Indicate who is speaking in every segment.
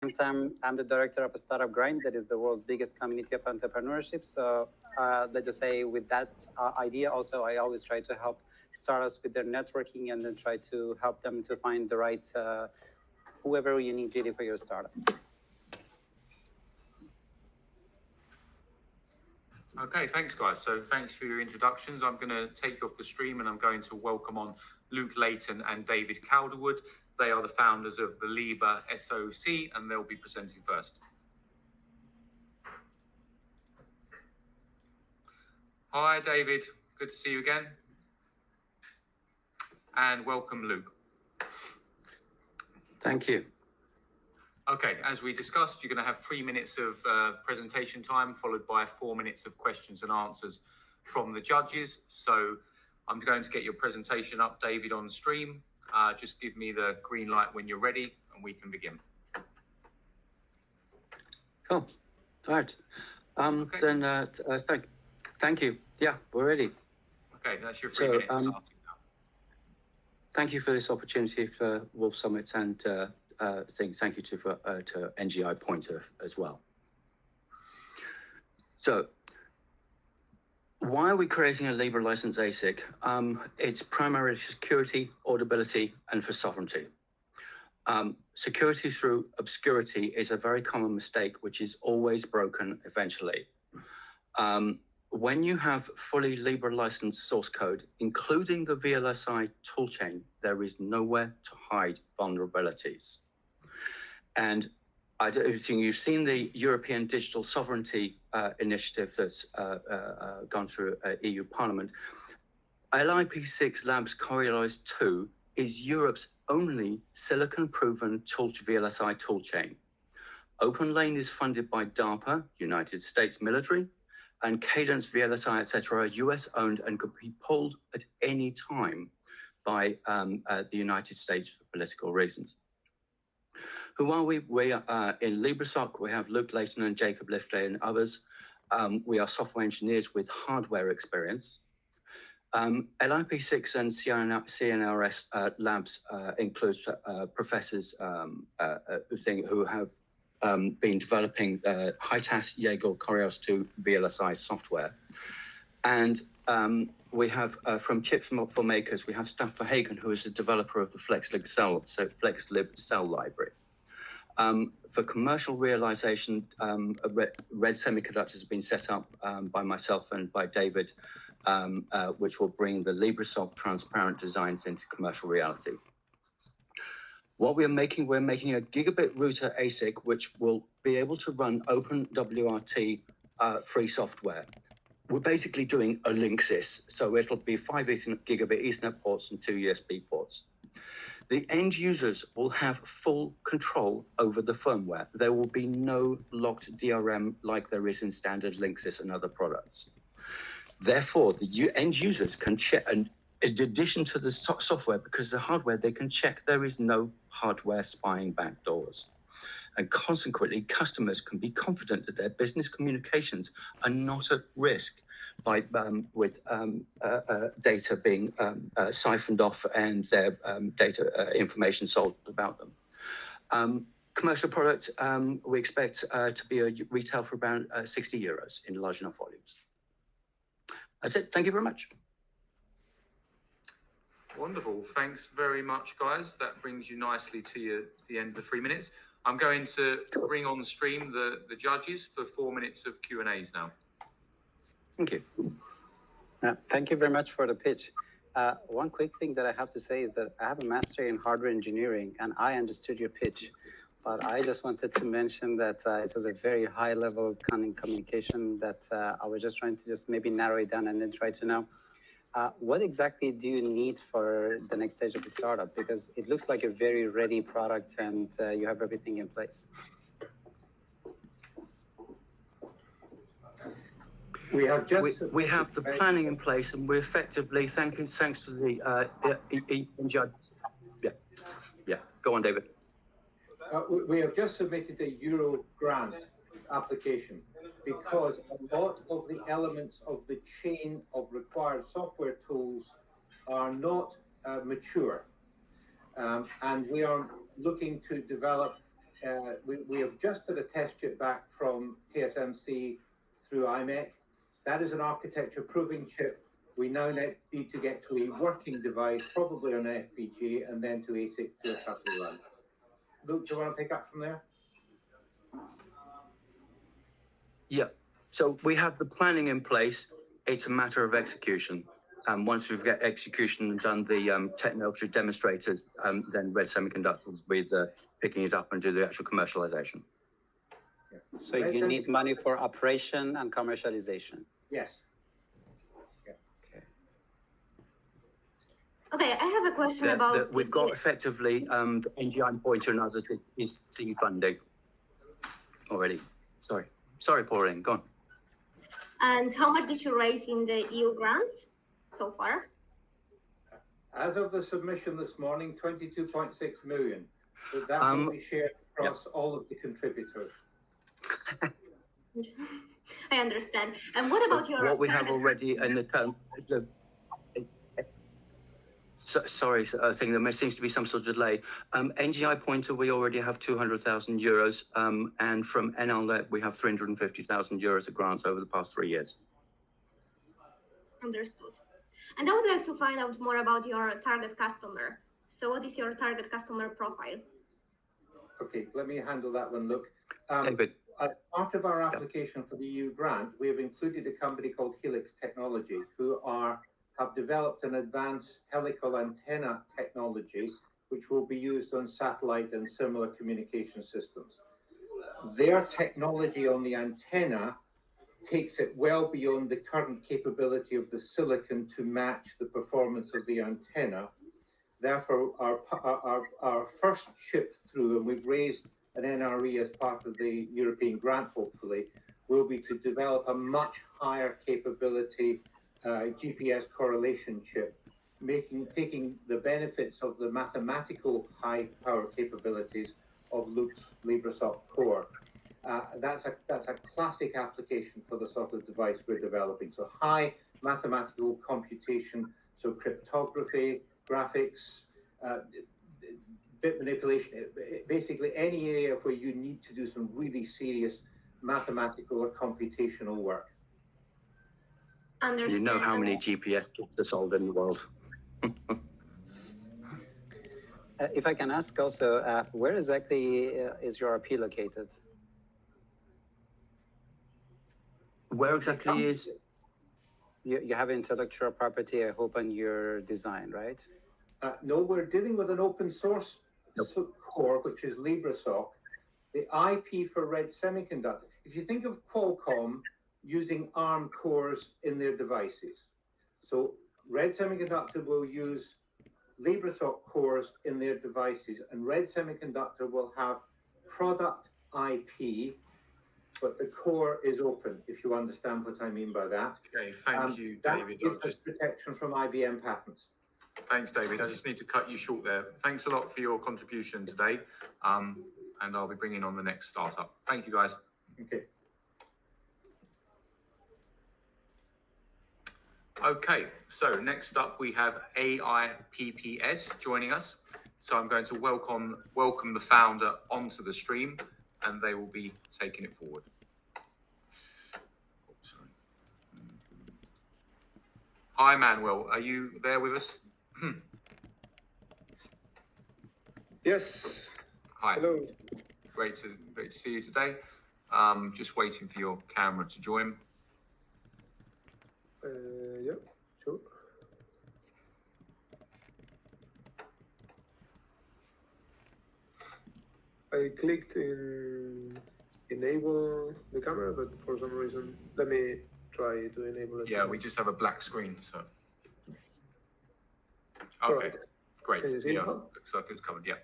Speaker 1: same time, I'm the director of a startup grind that is the world's biggest community of entrepreneurship. So let's just say with that idea, also, I always try to help startups with their networking and then try to help them to find the right, whoever you need really for your startup.
Speaker 2: Okay, thanks guys. So thanks for your introductions. I'm going to take you off the stream and I'm going to welcome on Luke Layton and David Calderwood. They are the founders of the Liber SoC and they'll be presenting first. Hi David, good to see you again. And welcome Luke.
Speaker 3: Thank you.
Speaker 2: Okay, as we discussed, you're going to have 3 minutes of presentation time, followed by 4 minutes of questions and answers from the judges. So I'm going to get your presentation up, David, on stream. Just give me the green light when you're ready, and we can begin.
Speaker 3: Cool. All right.
Speaker 2: Okay.
Speaker 3: Then thank you. Yeah, we're ready.
Speaker 2: Okay, that's your 3 minutes starting now.
Speaker 3: Thank you for this opportunity for Wolf Summit and thank you to NGI Pointer as well. So why are we creating a Liber license ASIC? It's primarily for security, audibility, and for sovereignty. Security through obscurity is a very common mistake, which is always broken eventually. When you have fully Liber licensed source code, including the VLSI toolchain, there is nowhere to hide vulnerabilities. And I don't think you've seen the European Digital Sovereignty Initiative that's gone through EU Parliament. LIP6 Labs Coriolis 2 is Europe's only silicon-proven VLSI toolchain. OpenLane is funded by DARPA, United States Military, and Cadence, VLSI, etc., are US-owned and could be pulled at any time by the United States for political reasons. Who are we? We are in LibreSoc. We have Luke Layton and Jacob Lifley and others. We are software engineers with hardware experience. LIP6 and CNRS labs includes professors who have been developing HITAS, Jaeger, Coriolis 2 VLSI software. And we have from Chips for Makers, we have Stafford Hagen, who is the developer of the FlexLib cell library. For commercial realization, Red Semiconductors has been set up by myself and by David, which will bring the LibreSoc transparent designs into commercial reality. What we're making a gigabit router ASIC, which will be able to run OpenWRT free software. We're basically doing a Linksys, so it'll be 5 gigabit Ethernet ports and 2 USB ports. The end users will have full control over the firmware. There will be no locked DRM like there is in standard Linksys and other products. Therefore, the end users can check, and in addition to the software, because the hardware, they can check there is no hardware spying backdoors. And consequently, customers can be confident that their business communications are not at risk by data being siphoned off and their data information sold about them. Commercial product, we expect to be a retail for around 60 euros in large enough volumes. That's it. Thank you very much.
Speaker 2: Wonderful. Thanks very much, guys. That brings you nicely to the end of the 3 minutes. I'm going to bring on stream the judges for 4 minutes of Q&As now.
Speaker 3: Thank you.
Speaker 1: Thank you very much for the pitch. One quick thing that I have to say is that I have a master in hardware engineering and I understood your pitch, but I just wanted to mention that it was a very high level communication that I was just trying to just maybe narrow it down and then try to know what exactly do you need for the next stage of the startup? Because it looks like a very ready product and you have everything in place.
Speaker 3: We have the planning in place, and we're effectively thanks to the judge. Yeah. Go on, David.
Speaker 4: We have just submitted a Euro grant application because a lot of the elements of the chain of required software tools are not mature, and we are looking to develop we have just had a test chip back from TSMC through IMEC. That is an architecture proving chip. We now need to get to a working device, probably on an FPGA, and then to Asic to a shuttle run. Luke, do you want to pick up from there?
Speaker 3: Yeah. So we have the planning in place. It's a matter of execution. Once we've got execution and done the technology demonstrators, then Red Semiconductor will be picking it up and do the actual commercialization.
Speaker 1: So you need money for operation and commercialization.
Speaker 4: Yes.
Speaker 5: Okay, I have a question about...
Speaker 3: We've got effectively the NGI pointer and others is seeing funding already. Sorry, Pauline, go on.
Speaker 5: And how much did you raise in the EU grants so far?
Speaker 4: As of the submission this morning, 22.6 million. So that will be shared across all of the contributors.
Speaker 5: I understand. And what about your...
Speaker 3: What we have already in the term... Sorry, I think there seems to be some sort of delay. NGI pointer, we already have 200,000 euros, and from NLNet, we have 350,000 euros of grants over the past 3 years.
Speaker 5: Understood. And I would like to find out more about your target customer. So what is your target customer profile?
Speaker 4: Okay, let me handle that one, Luke.
Speaker 3: David.
Speaker 4: As part of our application for the EU grant, we have included a company called Helix Technologies, who have developed an advanced helical antenna technology, which will be used on satellite and similar communication systems. Their technology on the antenna takes it well beyond the current capability of the silicon to match the performance of the antenna. Therefore, our first ship through, and we've raised an NRE as part of the European grant, hopefully, will be to develop a much higher capability GPS correlation chip, taking the benefits of the mathematical high power capabilities of Luke's LibreSoft core. That's a classic application for the sort of device we're developing. So high mathematical computation, so cryptography, graphics, bit manipulation, basically any area where you need to do some really serious mathematical or computational work.
Speaker 5: Understand.
Speaker 3: You know how many GPS chips are sold in the world.
Speaker 1: If I can ask also, where exactly is your IP located?
Speaker 3: Where exactly is?
Speaker 1: You have intellectual property, I hope, on your design, right?
Speaker 4: No, we're dealing with an open source core, which is LibreSoft. The IP for Red Semiconductor, if you think of Qualcomm using ARM cores in their devices. So Red Semiconductor will use LibreSoft cores in their devices, and Red Semiconductor will have product IP, but the core is open, if you understand what I mean by that.
Speaker 2: Okay, thank you, David.
Speaker 4: That gives us protection from IBM patents.
Speaker 2: Thanks, David. I just need to cut you short there. Thanks a lot for your contribution today, and I'll be bringing on the next startup. Thank you, guys.
Speaker 4: Okay.
Speaker 2: Okay, so next up we have AIPPS joining us. So I'm going to welcome the founder onto the stream, and they will be taking it forward. Oh, sorry. Hi, Manuel. Are you there with us?
Speaker 6: Yes.
Speaker 2: Hi.
Speaker 6: Hello.
Speaker 2: Great to see you today. Just waiting for your camera to join.
Speaker 6: Yeah, sure. I clicked in enable the camera, but for some reason, let me try to enable it.
Speaker 2: Yeah, we just have a black screen, so.
Speaker 6: All
Speaker 2: Okay,
Speaker 6: right.
Speaker 2: great.
Speaker 6: Can you see
Speaker 2: Yeah,
Speaker 6: now?
Speaker 2: looks like it's covered. Yeah.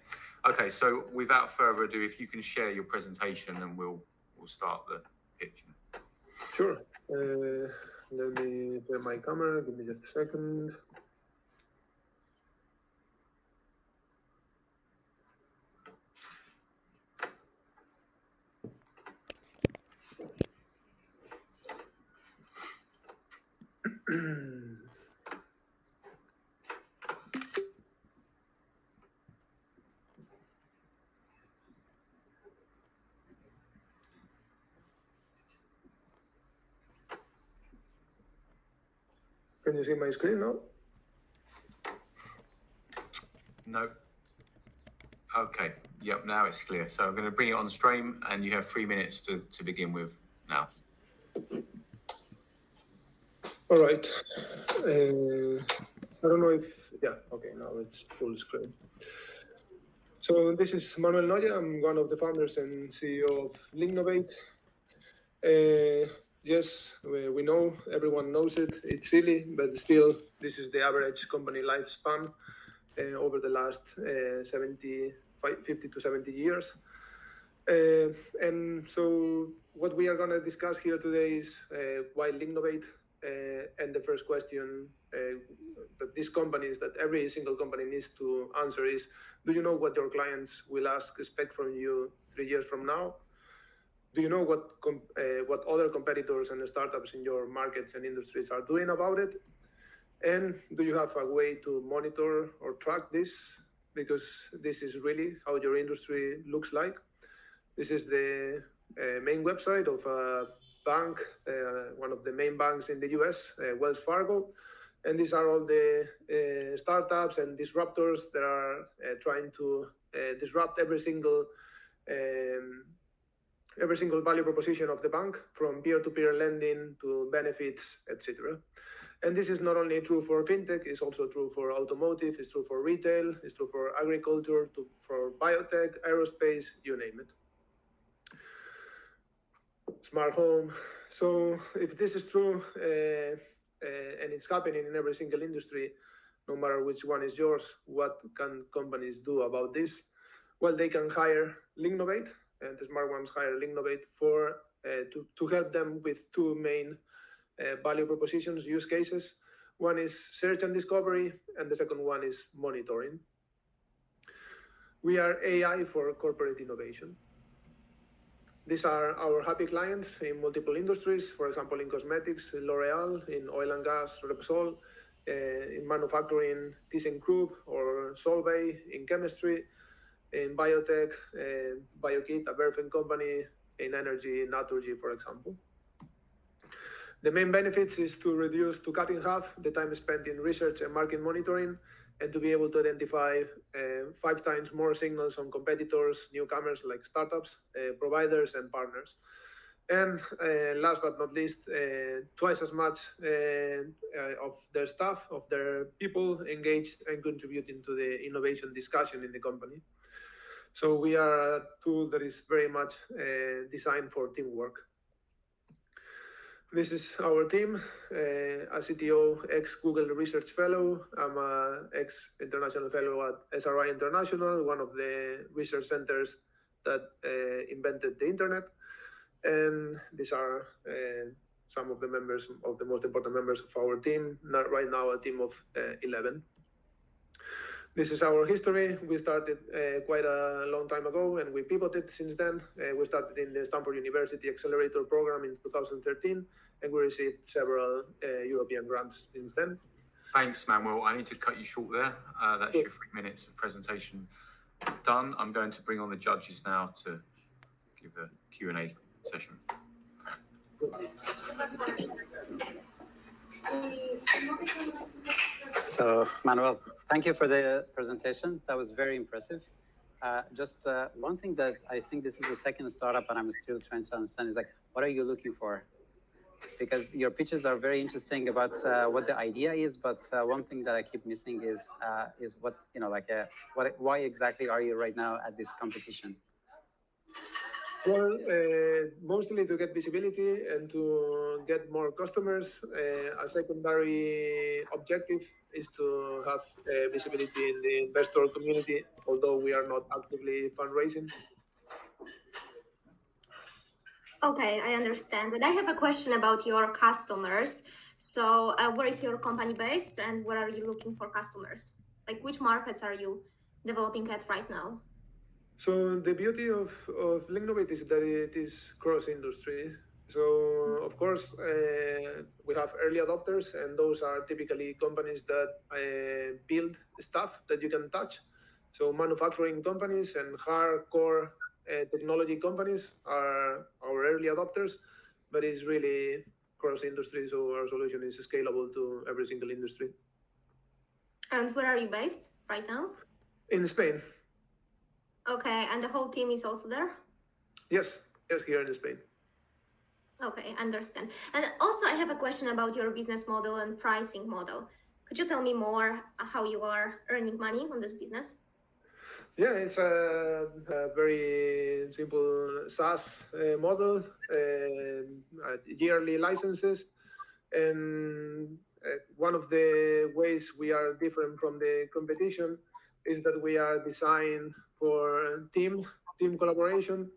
Speaker 2: Okay, so without further ado, if you can share your presentation, and we'll start the pitch.
Speaker 6: Sure. Let me share my camera. Give me just a second. Can you see my screen now?
Speaker 2: No. Okay. Yep. Now it's clear. So I'm going to bring it on stream, and you have 3 minutes to begin with now.
Speaker 6: All right. I don't know if, yeah, okay, now it's full screen. So this is Manuel Noya. I'm one of the founders and CEO of Lignovate. Yes, we know, everyone knows it. It's silly, but still, this is the average company lifespan over the last 50 to 70 years. And so what we are going to discuss here today is why Lignovate. And the first question that these companies, that every single company needs to answer is, do you know what your clients will expect from you 3 years from now? Do you know what other competitors and startups in your markets and industries are doing about it? And do you have a way to monitor or track this? Because this is really how your industry looks like. This is the main website of a bank, one of the main banks in the US, Wells Fargo. And these are all the startups and disruptors that are trying to disrupt every single value proposition of the bank, from peer-to-peer lending to benefits, etc. And this is not only true for fintech, it's also true for automotive, it's true for retail, it's true for agriculture, for biotech, aerospace, you name it. Smart home. So if this is true, and it's happening in every single industry, no matter which one is yours, what can companies do about this? Well, they can hire Lignovate, and the smart ones hire Lignovate to help them with two main value propositions, use cases. One is search and discovery, and the second one is monitoring. We are AI for corporate innovation. These are our happy clients in multiple industries, for example, in cosmetics, L'Oreal, in oil and gas, Repsol, in manufacturing, ThyssenKrupp or Solvay, in chemistry, in biotech, BioKit, a Verfen company, in energy, Naturgy, for example. The main benefits is to cut in half the time spent in research and market monitoring, and to be able to identify 5 times more signals on competitors, newcomers like startups, providers, and partners. And last but not least, twice as much of their staff, of their people engaged and contributing to the innovation discussion in the company. So we are a tool that is very much designed for teamwork. This is our team, a CTO, ex-Google Research Fellow. I'm an ex-international fellow at SRI International, one of the research centers that invented the internet. And these are some of the members, of the most important members of our team, right now a team of 11. This is our history. We started quite a long time ago, and we pivoted since then. We started in the Stanford University Accelerator Program in 2013, and we received several European grants since then.
Speaker 2: Thanks, Manuel. I need to cut you short there. That's your 3 minutes of presentation done. I'm going to bring on the judges now to give a Q&A session.
Speaker 1: So, Manuel, thank you for the presentation. That was very impressive. Just one thing that I think this is the second startup, and I'm still trying to understand is like, what are you looking for? Because your pitches are very interesting about what the idea is, but one thing that I keep missing is what, you know, like why exactly are you right now at this competition?
Speaker 6: Well, mostly to get visibility and to get more customers. A secondary objective is to have visibility in the investor community, although we are not actively fundraising.
Speaker 5: Okay, I understand. And I have a question about your customers. So where is your company based, and where are you looking for customers? Like, which markets are you developing at right now?
Speaker 6: So the beauty of Lignovate is that it is cross-industry. So of course, we have early adopters, and those are typically companies that build stuff that you can touch. So manufacturing companies and hardcore technology companies are our early adopters, but it's really cross industry, so our solution is scalable to every single industry.
Speaker 5: And where are you based right now?
Speaker 6: In Spain.
Speaker 5: Okay, and the whole team is also there?
Speaker 6: Yes, here in Spain.
Speaker 5: Okay, understand. And also, I have a question about your business model and pricing model. Could you tell me more how you are earning money on this business?
Speaker 6: Yeah, it's a very simple SaaS model, yearly licenses. And one of the ways we are different from the competition is that we are designed for team collaboration.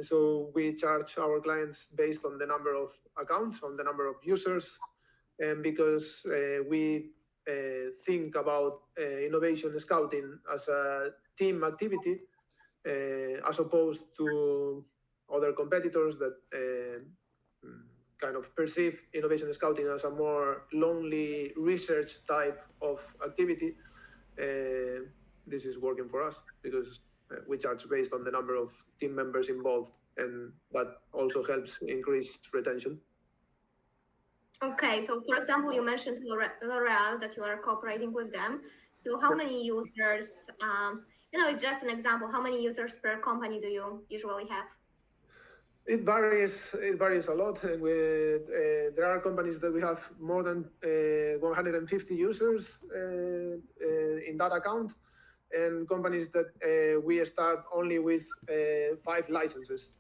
Speaker 6: So we charge our clients based on the number of accounts, on the number of users, and because we think about innovation scouting as a team activity, as opposed to other competitors that kind of perceive innovation scouting as a more lonely research type of activity. This is working for us because we charge based on the number of team members involved, and that also helps increase retention.
Speaker 5: Okay, so for example, you mentioned L'Oreal, that you are cooperating with them. So how many users, it's just an example, how many users per company do you usually have?
Speaker 6: It varies a lot. There are companies that we have more than 150 users in that account, and companies that we start only with 5 licenses.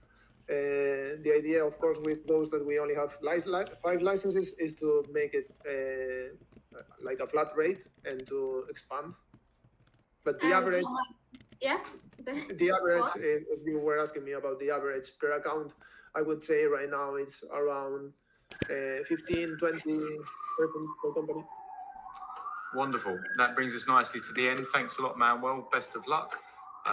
Speaker 6: The idea, of course, with those that we only have 5 licenses is to make it like a flat rate and to expand. But the average, the average, if you were asking me about the average per account, I would say right now it's around 15, 20 per company.
Speaker 2: Wonderful. That brings us nicely to the end. Thanks a lot, Manuel. Best of luck.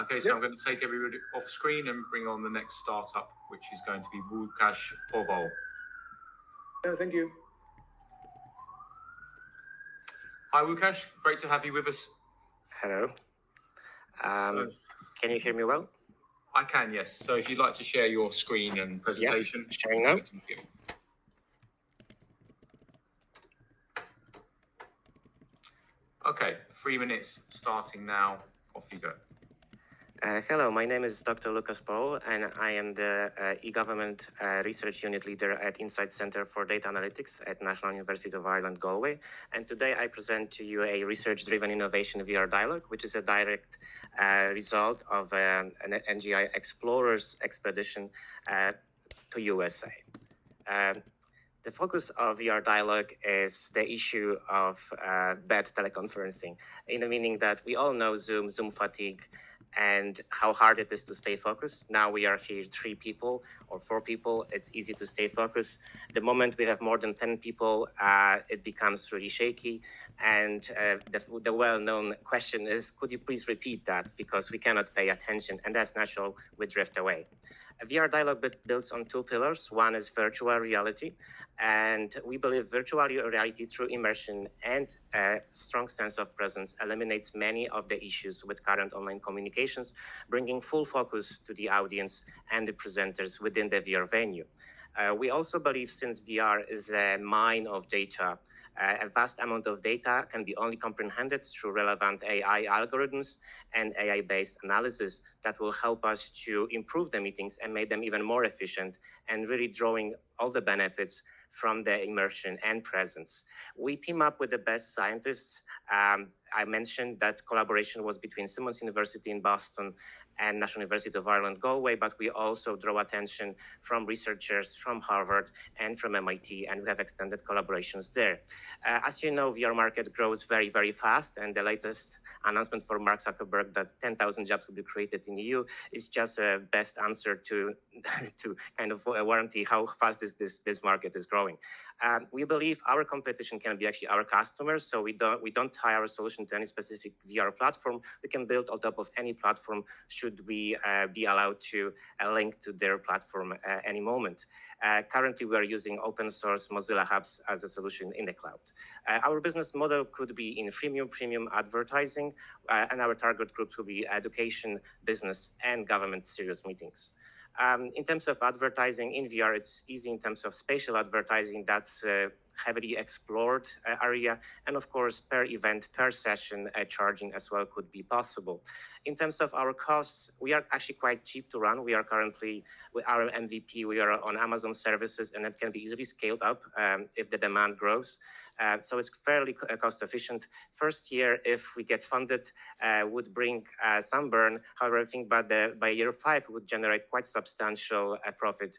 Speaker 2: Okay, so I'm going to take everybody off screen and bring on the next startup, which is going to be Łukasz Powol.
Speaker 6: Yeah, thank you.
Speaker 2: Hi, Łukasz. Great to have you with us.
Speaker 7: Hello. Can you hear me well?
Speaker 2: I can, yes. So if you'd like to share your screen and presentation.
Speaker 7: Yeah, sharing now.
Speaker 2: Okay, 3 minutes starting now. Off you go.
Speaker 7: Hello, my name is Dr. Łukasz Powol, and I am the e-government research unit leader at Insight Center for Data Analytics at National University of Ireland, Galway. And today I present to you a research-driven innovation VR dialogue, which is a direct result of an NGI Explorers expedition to USA. The focus of VR dialogue is the issue of bad teleconferencing, in the meaning that we all know Zoom fatigue, and how hard it is to stay focused. Now we are here 3 people or 4 people, it's easy to stay focused. The moment we have more than 10 people, it becomes really shaky. And the well-known question is, could you please repeat that? Because we cannot pay attention, and that's natural, we drift away. A VR dialogue builds on 2 pillars. One is virtual reality, and we believe virtual reality through immersion and a strong sense of presence eliminates many of the issues with current online communications, bringing full focus to the audience and the presenters within the VR venue. We also believe, since VR is a mine of data, a vast amount of data can be only comprehended through relevant AI algorithms and AI-based analysis that will help us to improve the meetings and make them even more efficient, and really drawing all the benefits from the immersion and presence. We team up with the best scientists. I mentioned that collaboration was between Simmons University in Boston and National University of Ireland, Galway, but we also draw attention from researchers from Harvard and from MIT, and we have extended collaborations there. As you know, VR market grows very, very fast, and the latest announcement for Mark Zuckerberg that 10,000 jobs will be created in the EU is just a best answer to kind of warranty how fast this market is growing. We believe our competition can be actually our customers, so we don't tie our solution to any specific VR platform. We can build on top of any platform should we be allowed to link to their platform at any moment. Currently, we are using open source Mozilla Hubs as a solution in the cloud. Our business model could be in premium advertising, and our target groups will be education, business, and government serious meetings. In terms of advertising in VR, it's easy in terms of spatial advertising. That's a heavily explored area. And of course, per event, per session, charging as well could be possible. In terms of our costs, we are actually quite cheap to run. We are currently, with our MVP, we are on Amazon services, and it can be easily scaled up if the demand grows. So it's fairly cost efficient. First year, if we get funded, would bring some burn. However, I think by year 5, it would generate quite substantial profit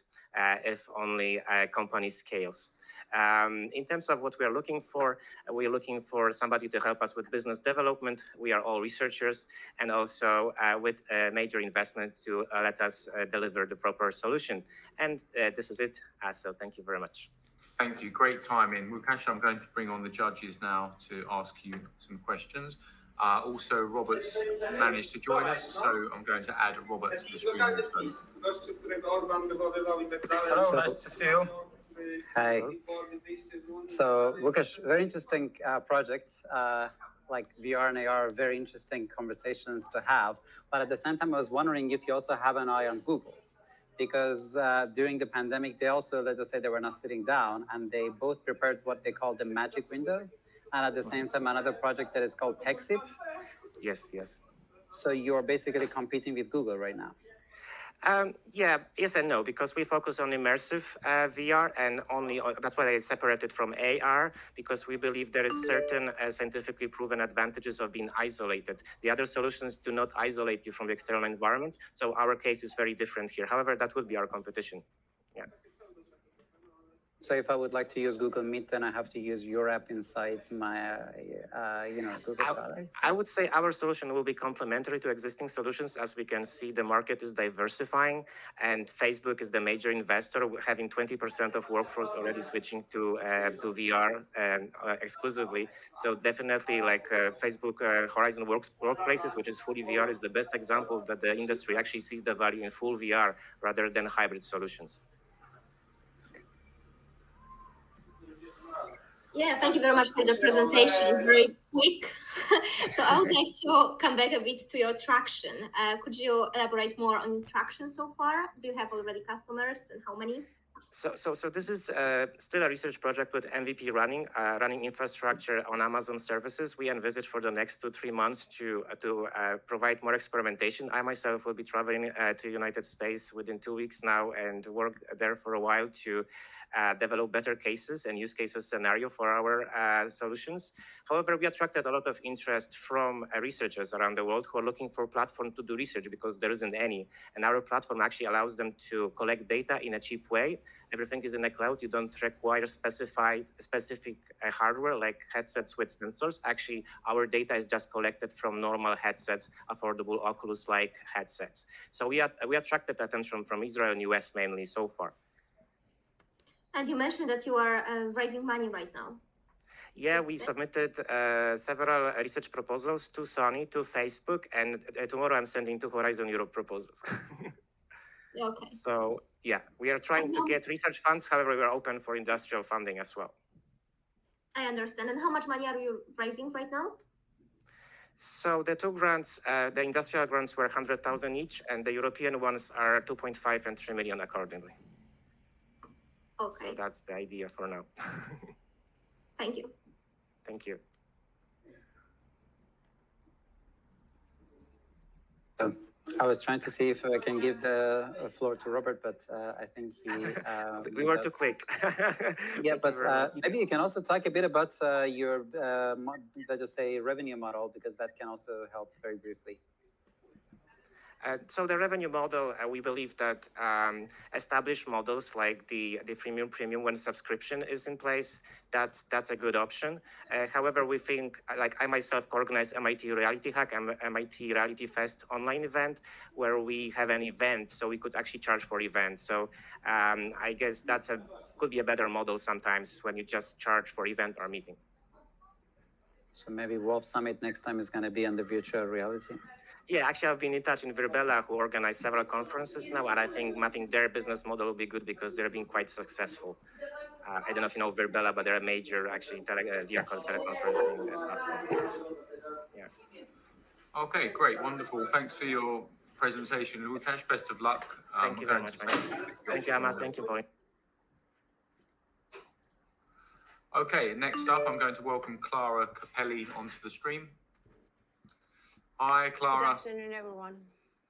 Speaker 7: if only company scales. In terms of what we are looking for, we are looking for somebody to help us with business development. We are all researchers, and also with a major investment to let us deliver the proper solution. And this is it. So thank you very much.
Speaker 2: Thank you. Great timing. Mukesh, I'm going to bring on the judges now to ask you some questions. Also, Robert's managed to join us, so I'm going to add Robert to the screen also.
Speaker 1: Hello,
Speaker 2: nice to see you.
Speaker 1: Hi. So, Mukesh, very interesting project. Like VR and AR, very interesting conversations to have. But at the same time, I was wondering if you also have an eye on Google. Because during the pandemic, they also, let's just say, they were not sitting down, and they both prepared what they call the magic window, and at the same time, another project that is called PEXIP.
Speaker 7: Yes, yes.
Speaker 1: So you're basically competing with Google right now.
Speaker 7: Yeah, yes and no, because we focus on immersive VR, and only that's why I separated from AR, because we believe there is certain scientifically proven advantages of being isolated. The other solutions do not isolate you from the external environment, so our case is very different here. However, that would be our competition. Yeah.
Speaker 1: So if I would like to use Google Meet, then I have to use your app inside my, Google product?
Speaker 7: I would say our solution will be complementary to existing solutions. As we can see, the market is diversifying, and Facebook is the major investor, having 20% of workforce already switching to VR exclusively. So definitely, like Facebook Horizon Workplaces, which is fully VR, is the best example that the industry actually sees the value in full VR rather than hybrid solutions.
Speaker 5: Yeah, thank you very much for the presentation. Very quick. So I would like to come back a bit to your traction. Could you elaborate more on traction so far? Do you have already customers, and how many?
Speaker 7: So this is still a research project with MVP running infrastructure on Amazon services. We envisage for the next 2-3 months to provide more experimentation. I myself will be traveling to United States within 2 weeks now and work there for a while to develop better cases and use cases scenario for our solutions. However, we attracted a lot of interest from researchers around the world who are looking for a platform to do research because there isn't any. And our platform actually allows them to collect data in a cheap way. Everything is in the cloud. You don't require specific hardware like headsets with sensors. Actually, our data is just collected from normal headsets, affordable Oculus-like headsets. So we attracted attention from Israel and US mainly so far.
Speaker 5: And you mentioned that you are raising money right now.
Speaker 7: Yeah, we submitted several research proposals to Sony, to Facebook, and tomorrow I'm sending to Horizon Europe proposals.
Speaker 5: Okay.
Speaker 7: So yeah, we are trying to get research funds. However, we are open for industrial funding as well.
Speaker 5: I understand. And how much money are you raising right now?
Speaker 7: So the two grants, the industrial grants were 100,000 each, and the European ones are 2.5 and 3 million accordingly.
Speaker 5: Okay.
Speaker 7: So that's the idea for now.
Speaker 5: Thank you.
Speaker 7: Thank you.
Speaker 1: I was trying to see if I can give the floor to Robert, but I think he...
Speaker 7: we were too quick.
Speaker 1: Yeah, but maybe you can also talk a bit about your, let's just say, revenue model, because that can also help very briefly.
Speaker 7: So the revenue model, we believe that established models like the premium when subscription is in place, that's a good option. However, we think, like I myself organize MIT Reality Hack, MIT Reality Fest online event, where we have an event, so we could actually charge for events. So I guess could be a better model sometimes when you just charge for event or meeting.
Speaker 1: So maybe Wolf Summit next time is going to be on the virtual reality.
Speaker 7: Yeah, actually, I've been in touch with Virbela, who organize several conferences now, and I think mapping their business model will be good because they're being quite successful. I don't know if you know Virbela, but they're a major, actually, VR teleconferencing platform. Yeah.
Speaker 2: Okay, great, wonderful. Thanks for your presentation, Łukasz. Best of luck.
Speaker 7: Thank you very much. Thank you, Ahmad. Thank you, Paul.
Speaker 2: Okay, next up, I'm going to welcome Clara Capelli onto the stream. Hi, Clara.
Speaker 8: Good afternoon, everyone.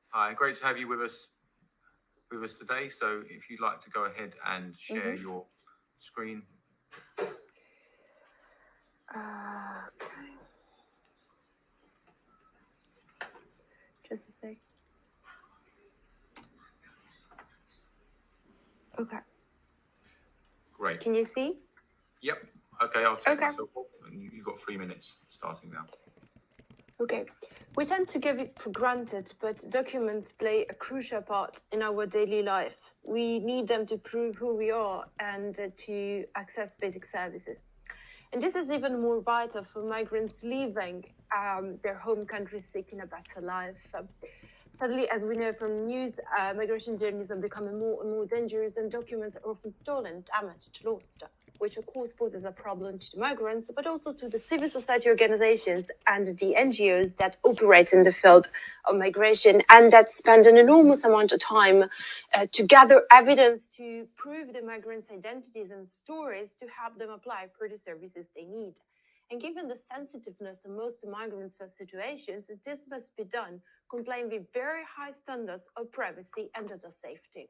Speaker 2: Hi, great to have you with us today. So if you'd like to go ahead and share your screen.
Speaker 8: Okay. Just a sec. Okay.
Speaker 2: Great.
Speaker 8: Can you see?
Speaker 2: Yep. Okay, I'll take
Speaker 8: Okay.
Speaker 2: myself off. And you've got 3 minutes starting now.
Speaker 8: Okay. We tend to give it for granted, but documents play a crucial part in our daily life. We need them to prove who we are and to access basic services. And this is even more vital for migrants leaving their home countries seeking a better life. Sadly, as we know from news, migration journeys are becoming more and more dangerous, and documents are often stolen, damaged, lost, which of course poses a problem to the migrants, but also to the civil society organizations and the NGOs that operate in the field of migration and that spend an enormous amount of time to gather evidence to prove the migrants' identities and stories to help them apply for the services they need. And given the sensitiveness of most migrants' situations, this must be done complying with very high standards of privacy and data safety.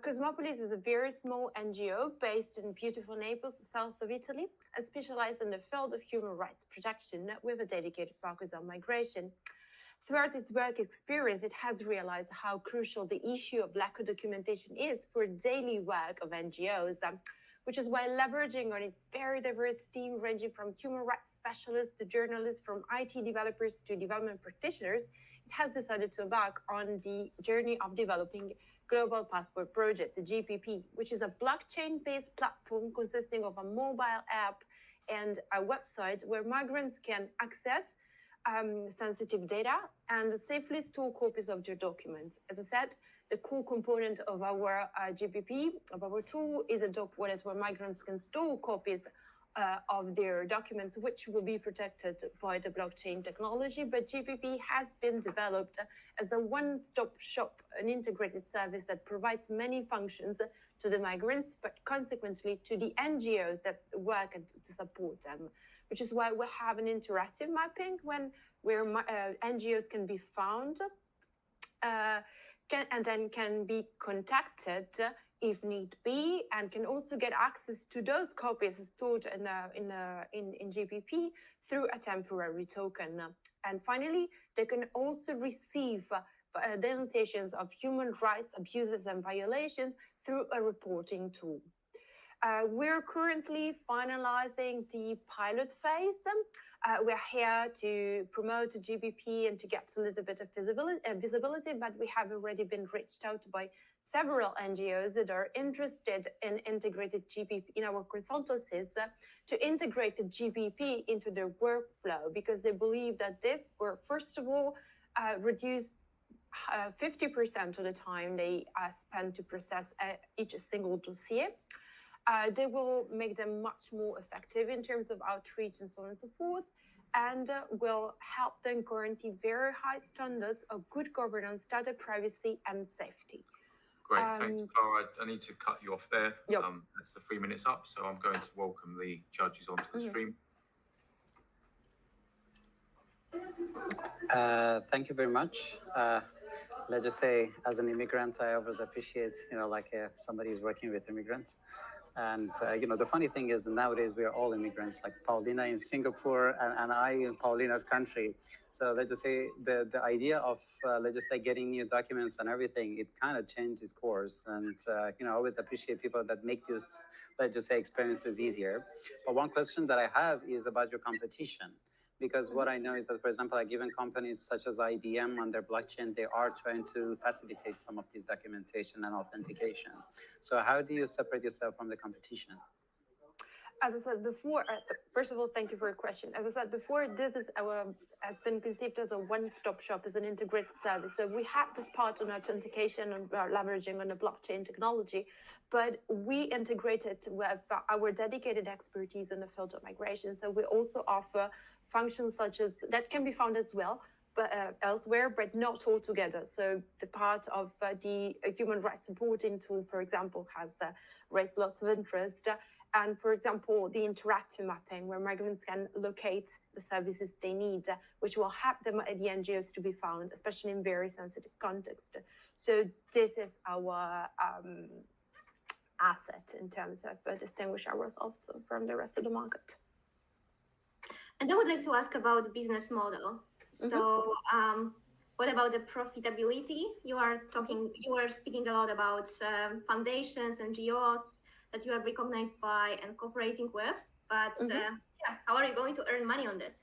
Speaker 8: Cosmopolis is a very small NGO based in beautiful Naples, south of Italy, and specialized in the field of human rights protection with a dedicated focus on migration. Throughout its work experience, it has realized how crucial the issue of lack of documentation is for daily work of NGOs, which is why leveraging on its very diverse team ranging from human rights specialists to journalists, from IT developers to development practitioners, it has decided to embark on the journey of developing Global Passport Project, the GPP, which is a blockchain-based platform consisting of a mobile app and a website where migrants can access sensitive data and safely store copies of their documents. As I said, the core component of our GPP, of our tool, is a doc wallet where migrants can store copies of their documents, which will be protected by the blockchain technology. But GPP has been developed as a one-stop shop, an integrated service that provides many functions to the migrants, but consequently to the NGOs that work to support them, which is why we have an interactive mapping where NGOs can be found and then can be contacted if need be, and can also get access to those copies stored in GPP through a temporary token. And finally, they can also receive denunciations of human rights abuses and violations through a reporting tool. We're currently finalizing the pilot phase. We're here to promote GPP and to get a little bit of visibility, but we have already been reached out by several NGOs that are interested in integrated GPP in our consultancies to integrate the GPP into their workflow, because they believe that this will, first of all, reduce 50% of the time they spend to process each single dossier. They will make them much more effective in terms of outreach and so on and so forth, and will help them guarantee very high standards of good governance, data privacy, and safety.
Speaker 2: Great, thanks, Clara. I need to cut you off there.
Speaker 8: Yep.
Speaker 2: That's the 3 minutes up, so I'm going to welcome the judges onto the stream.
Speaker 1: Thank you very much. Let's just say, as an immigrant, I always appreciate, somebody who's working with immigrants. And, the funny thing is nowadays we are all immigrants, like Paulina in Singapore and I in Paulina's country. So let's just say the idea of, getting new documents and everything, it kind of changes course. And, I always appreciate people that make this, experiences easier. But one question that I have is about your competition. Because what I know is that, for example, given companies such as IBM on their blockchain, they are trying to facilitate some of this documentation and authentication. So how do you separate yourself from the competition?
Speaker 8: As I said before, first of all, thank you for your question. As I said before, this is has been conceived as a one-stop shop, as an integrated service. So we have this part on authentication and leveraging on the blockchain technology, but we integrate it with our dedicated expertise in the field of migration. So we also offer functions such as that can be found as well, elsewhere, but not all together. So the part of the human rights supporting tool, for example, has raised lots of interest. And for example, the interactive mapping, where migrants can locate the services they need, which will help them at the NGOs to be found, especially in very sensitive contexts. So this is our asset in terms of distinguish ourselves from the rest of the market.
Speaker 5: And I would like to ask about the business model. So, what about the profitability? You are speaking a lot about foundations, NGOs that you are recognized by and cooperating with. But how are you going to earn money on this?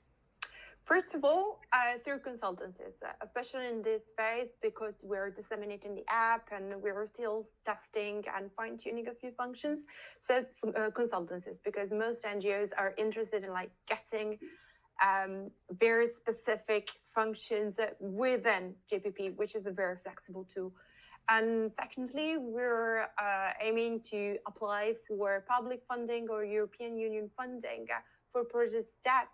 Speaker 8: First of all, through consultancies, especially in this phase, because we're disseminating the app and we're still testing and fine-tuning a few functions. So consultancies, because most NGOs are interested in like getting very specific functions within JPP, which is a very flexible tool. And secondly, we're aiming to apply for public funding or European Union funding for projects that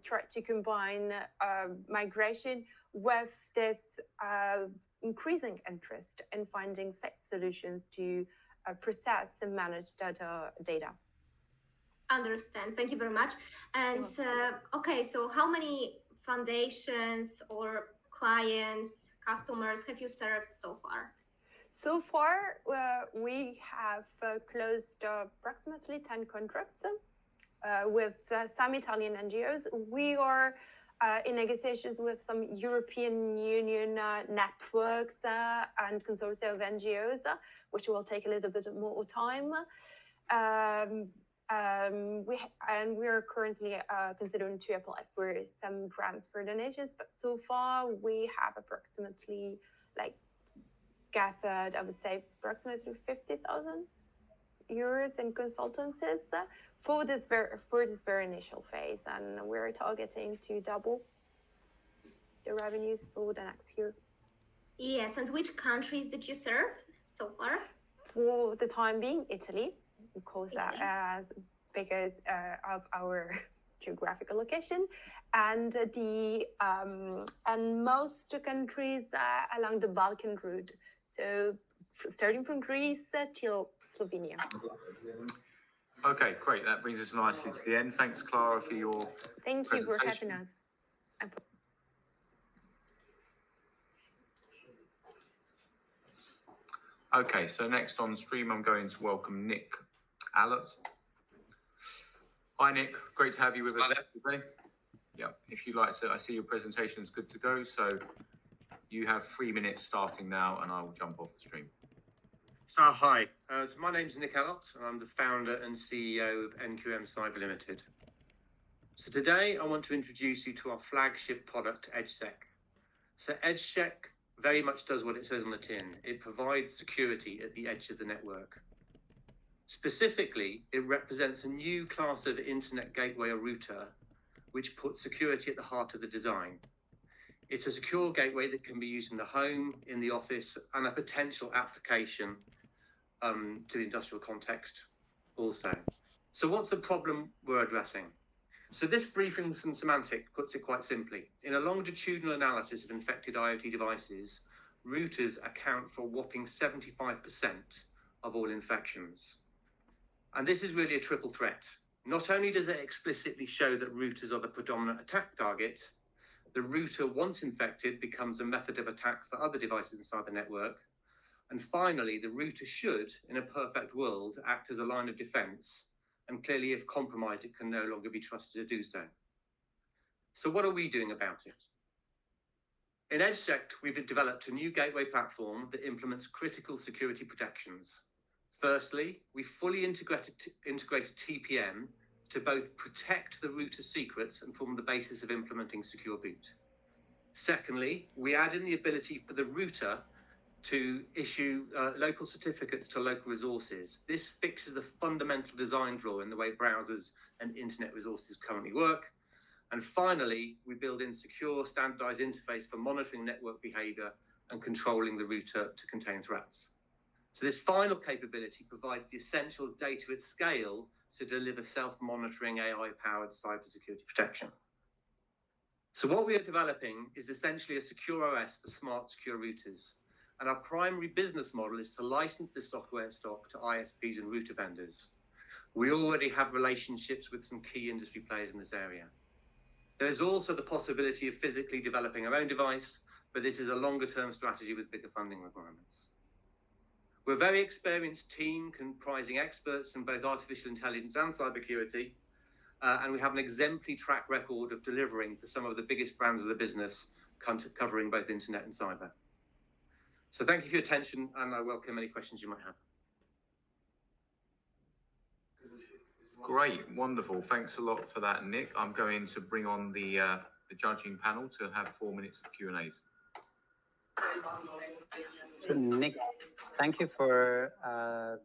Speaker 8: try to combine migration with this increasing interest in finding safe solutions to process and manage data.
Speaker 5: Understand. Thank you very much. And okay, so how many foundations or clients, customers have you served so far?
Speaker 8: So far, we have closed approximately 10 contracts with some Italian NGOs. We are in negotiations with some European Union networks and consortia of NGOs, which will take a little bit more time. We are currently considering to apply for some grants for donations, but so far we have approximately gathered, I would say, approximately 50,000 euros in consultancies for this very initial phase, and we're targeting to double the revenues for the next year.
Speaker 5: Yes, and which countries did you serve so far?
Speaker 8: For the time being, Italy, because as because of our geographical location, and most countries along the Balkan route. So starting from Greece till Slovenia.
Speaker 2: Okay, great. That brings us nicely to the end. Thanks, Clara, for your
Speaker 8: Thank you for having us.
Speaker 2: Okay, so next on stream, I'm going to welcome Nick Allott. Hi, Nick. Great to have you with us today. Yeah, if you'd like to, I see your presentation is good to go. So you have 3 minutes starting now, and I will jump off the stream.
Speaker 9: So hi, so my name's Nick Allott, and I'm the founder and CEO of NQM Cyber Limited. So today I want to introduce you to our flagship product, Edgesec. So Edgesec very much does what it says on the tin. It provides security at the edge of the network. Specifically, it represents a new class of internet gateway or router, which puts security at the heart of the design. It's a secure gateway that can be used in the home, in the office, and a potential application to the industrial context also. So what's the problem we're addressing? So this briefing and semantic puts it quite simply. In a longitudinal analysis of infected IoT devices, routers account for a whopping 75% of all infections. And this is really a triple threat. Not only does it explicitly show that routers are the predominant attack target, the router, once infected, becomes a method of attack for other devices inside the network. And finally, the router should, in a perfect world, act as a line of defense. And clearly, if compromised, it can no longer be trusted to do so. So what are we doing about it? In Edgesec, we've developed a new gateway platform that implements critical security protections. Firstly, we fully integrated TPM to both protect the router secrets and form the basis of implementing secure boot. Secondly, we add in the ability for the router to issue local certificates to local resources. This fixes a fundamental design flaw in the way browsers and internet resources currently work. And finally, we build in secure standardized interface for monitoring network behavior and controlling the router to contain threats. So this final capability provides the essential data at scale to deliver self-monitoring AI-powered cybersecurity protection. So what we are developing is essentially a secure OS for smart, secure routers. And our primary business model is to license this software stock to ISPs and router vendors. We already have relationships with some key industry players in this area. There's also the possibility of physically developing our own device, but this is a longer-term strategy with bigger funding requirements. We're a very experienced team comprising experts in both artificial intelligence and cybersecurity, and we have an exemplary track record of delivering for some of the biggest brands of the business, covering both internet and cyber. So thank you for your attention, and I welcome any questions you might have.
Speaker 2: Great, wonderful. Thanks a lot for that, Nick. I'm going to bring on the judging panel to have 4 minutes of Q&As.
Speaker 1: So Nick, thank you for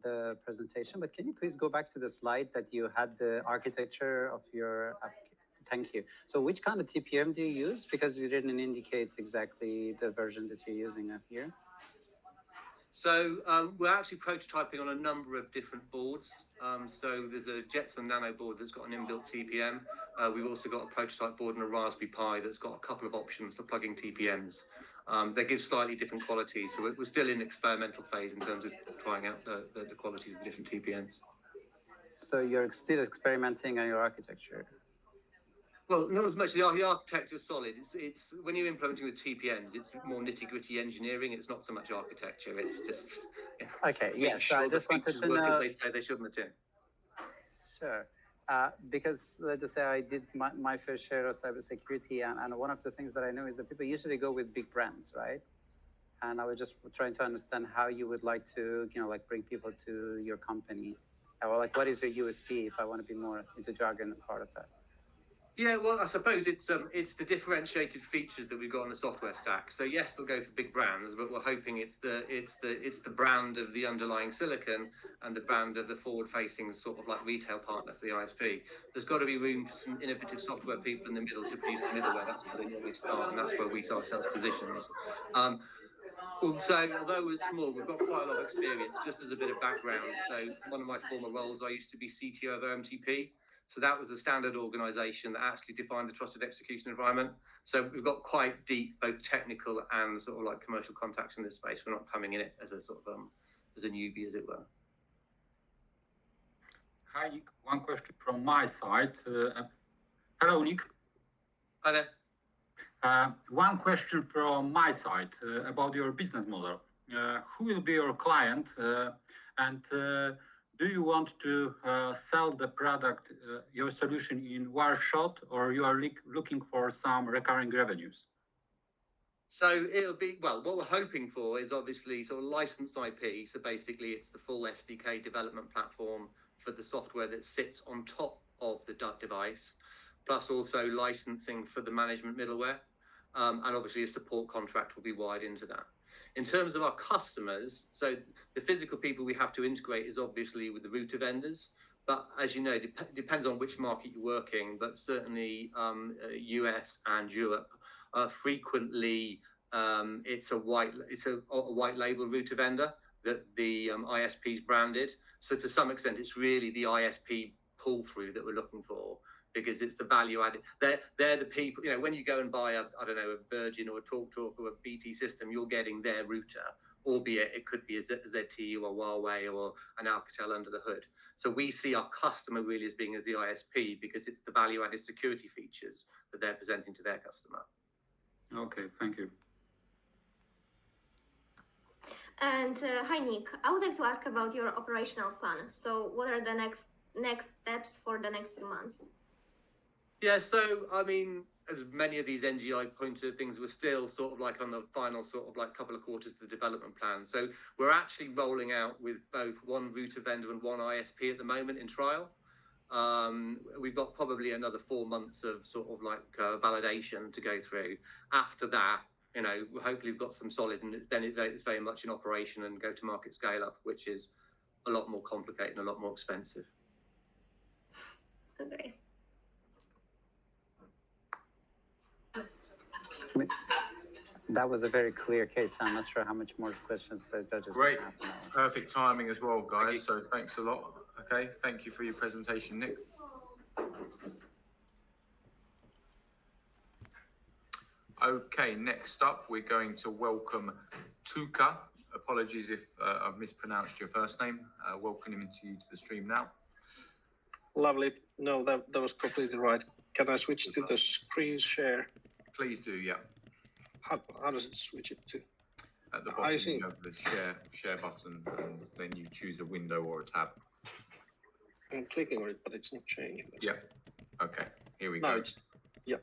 Speaker 1: the presentation, but can you please go back to the slide that you had the architecture of your thank you. So which kind of TPM do you use? Because you didn't indicate exactly the version that you're using here.
Speaker 9: So we're actually prototyping on a number of different boards. So there's a Jetson Nano board that's got an inbuilt TPM. We've also got a prototype board and a Raspberry Pi that's got a couple of options for plugging TPMs. They give slightly different qualities. So we're still in experimental phase in terms of trying out the qualities of the different TPMs.
Speaker 1: So you're still experimenting on your architecture?
Speaker 9: Well, not as much. The architecture is solid. It's when you're implementing with TPMs, it's more nitty-gritty engineering. It's not so much architecture. It's just
Speaker 1: okay. Yes,
Speaker 9: sure
Speaker 1: I just wanted to know.
Speaker 9: As they say they should in the tin.
Speaker 1: Sure. Because let's just say I did my fair share of cybersecurity, and one of the things that I know is that people usually go with big brands, right? And I was just trying to understand how you would like to, like bring people to your company, or like what is your USP if I want to be more into jargon part of that.
Speaker 9: Yeah, well, I suppose it's the differentiated features that we've got on the software stack. So yes, they'll go for big brands, but we're hoping it's the brand of the underlying silicon and the brand of the forward-facing sort of like retail partner for the ISP. There's got to be room for some innovative software people in the middle to produce the middleware. That's where they normally start, and that's where we see ourselves positioned. So although we're small, we've got quite a lot of experience. Just as a bit of background, so one of my former roles, I used to be CTO of OMTP. So that was a standard organization that actually defined the trusted execution environment. So we've got quite deep, both technical and sort of like commercial contacts in this space. We're not coming in it as a sort of as a newbie, as it were.
Speaker 10: Hi, Nick. One question from my side. Hello, Nick.
Speaker 9: Hi there.
Speaker 10: One question from my side about your business model. Who will be your client, and do you want to sell the product, your solution in one shot, or you are looking for some recurring revenues?
Speaker 9: So it'll be, well, what we're hoping for is obviously sort of licensed IP. So basically it's the full SDK development platform for the software that sits on top of the device, plus also licensing for the management middleware. And obviously a support contract will be wired into that. In terms of our customers, so the physical people we have to integrate is obviously with the router vendors, but as you know, depends on which market you're working, but certainly US and Europe, frequently it's a white label router vendor that the ISP is branded. So to some extent, it's really the ISP pull through that we're looking for, because it's the value added. They're the people, when you go and buy a Virgin or a TalkTalk or a BT system, you're getting their router, albeit it could be a ZTE or Huawei or an Alcatel under the hood. So we see our customer really as being as the ISP, because it's the value added security features that they're presenting to their customer.
Speaker 10: Okay, thank you.
Speaker 5: And hi, Nick. I would like to ask about your operational plan. So what are the next steps for the next few months?
Speaker 9: Yeah, so I mean, as many of these NGI pointed things, we're still sort of like on the final sort of like couple of quarters of the development plan. So we're actually rolling out with both one router vendor and one ISP at the moment in trial. We've got probably another 4 months of sort of like validation to go through. After that, hopefully we've got some solid, and then it's very much in operation and go to market scale up, which is a lot more complicated and a lot more expensive.
Speaker 5: Okay.
Speaker 1: That was a very clear case. I'm not sure how much more questions the judges
Speaker 2: Great,
Speaker 1: have now.
Speaker 2: perfect timing as well, guys. So thanks a lot. Okay, thank you for your presentation, Nick. Okay, next up, we're going to welcome Tuka. Apologies if I've mispronounced your first name. Welcoming you to the stream now.
Speaker 11: Lovely. No, that was completely right. Can I switch to the screen share?
Speaker 2: Please do, yeah.
Speaker 11: How does it switch it to?
Speaker 2: At the bottom, you have the share button, and then you choose a window or a tab.
Speaker 11: I'm clicking on it, but it's not changing.
Speaker 2: Yeah. Okay. Here we
Speaker 11: No,
Speaker 2: go.
Speaker 11: it's yeah.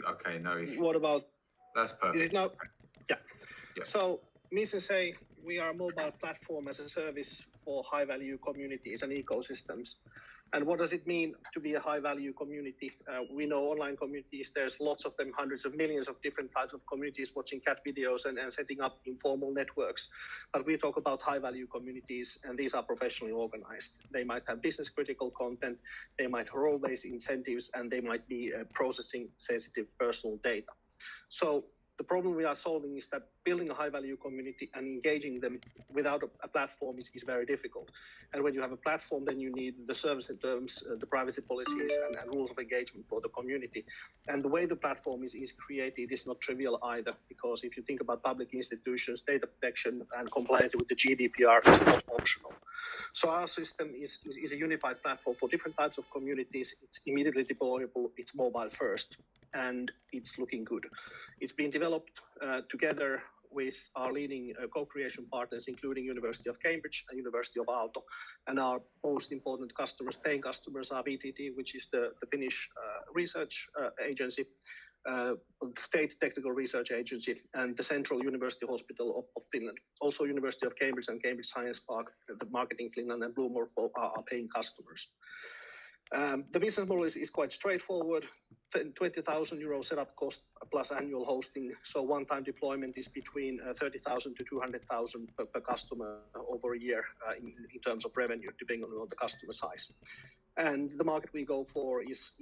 Speaker 2: Okay. No.
Speaker 11: What about?
Speaker 2: That's perfect.
Speaker 11: Is it now? Yeah.
Speaker 2: Yeah.
Speaker 11: So, say we are a mobile platform as a service for high-value communities and ecosystems. And what does it mean to be a high-value community? We know online communities, there's lots of them, hundreds of millions of different types of communities watching cat videos and setting up informal networks. But we talk about high-value communities, and these are professionally organized. They might have business-critical content, they might have role-based incentives, and they might be processing sensitive personal data. So the problem we are solving is that building a high-value community and engaging them without a platform is very difficult. And when you have a platform, then you need the service terms, the privacy policies, and rules of engagement for the community. And the way the platform is created is not trivial either, because if you think about public institutions, data protection and compliance with the GDPR is not optional. So our system is a unified platform for different types of communities. It's immediately deployable, it's mobile first, and it's looking good. It's been developed together with our leading co-creation partners, including University of Cambridge and University of Aalto. And our most important customers, paying customers, are VTT, which is the Finnish research agency, State Technical Research Agency, and the Central University Hospital of Finland. Also University of Cambridge and Cambridge Science Park, the Marketing Finland and Blue Morpho are paying customers. The business model is quite straightforward. 20,000 euro setup cost plus annual hosting. So one-time deployment is between 30,000 to 200,000 per customer over a year in terms of revenue, depending on the customer size. And the market we go for is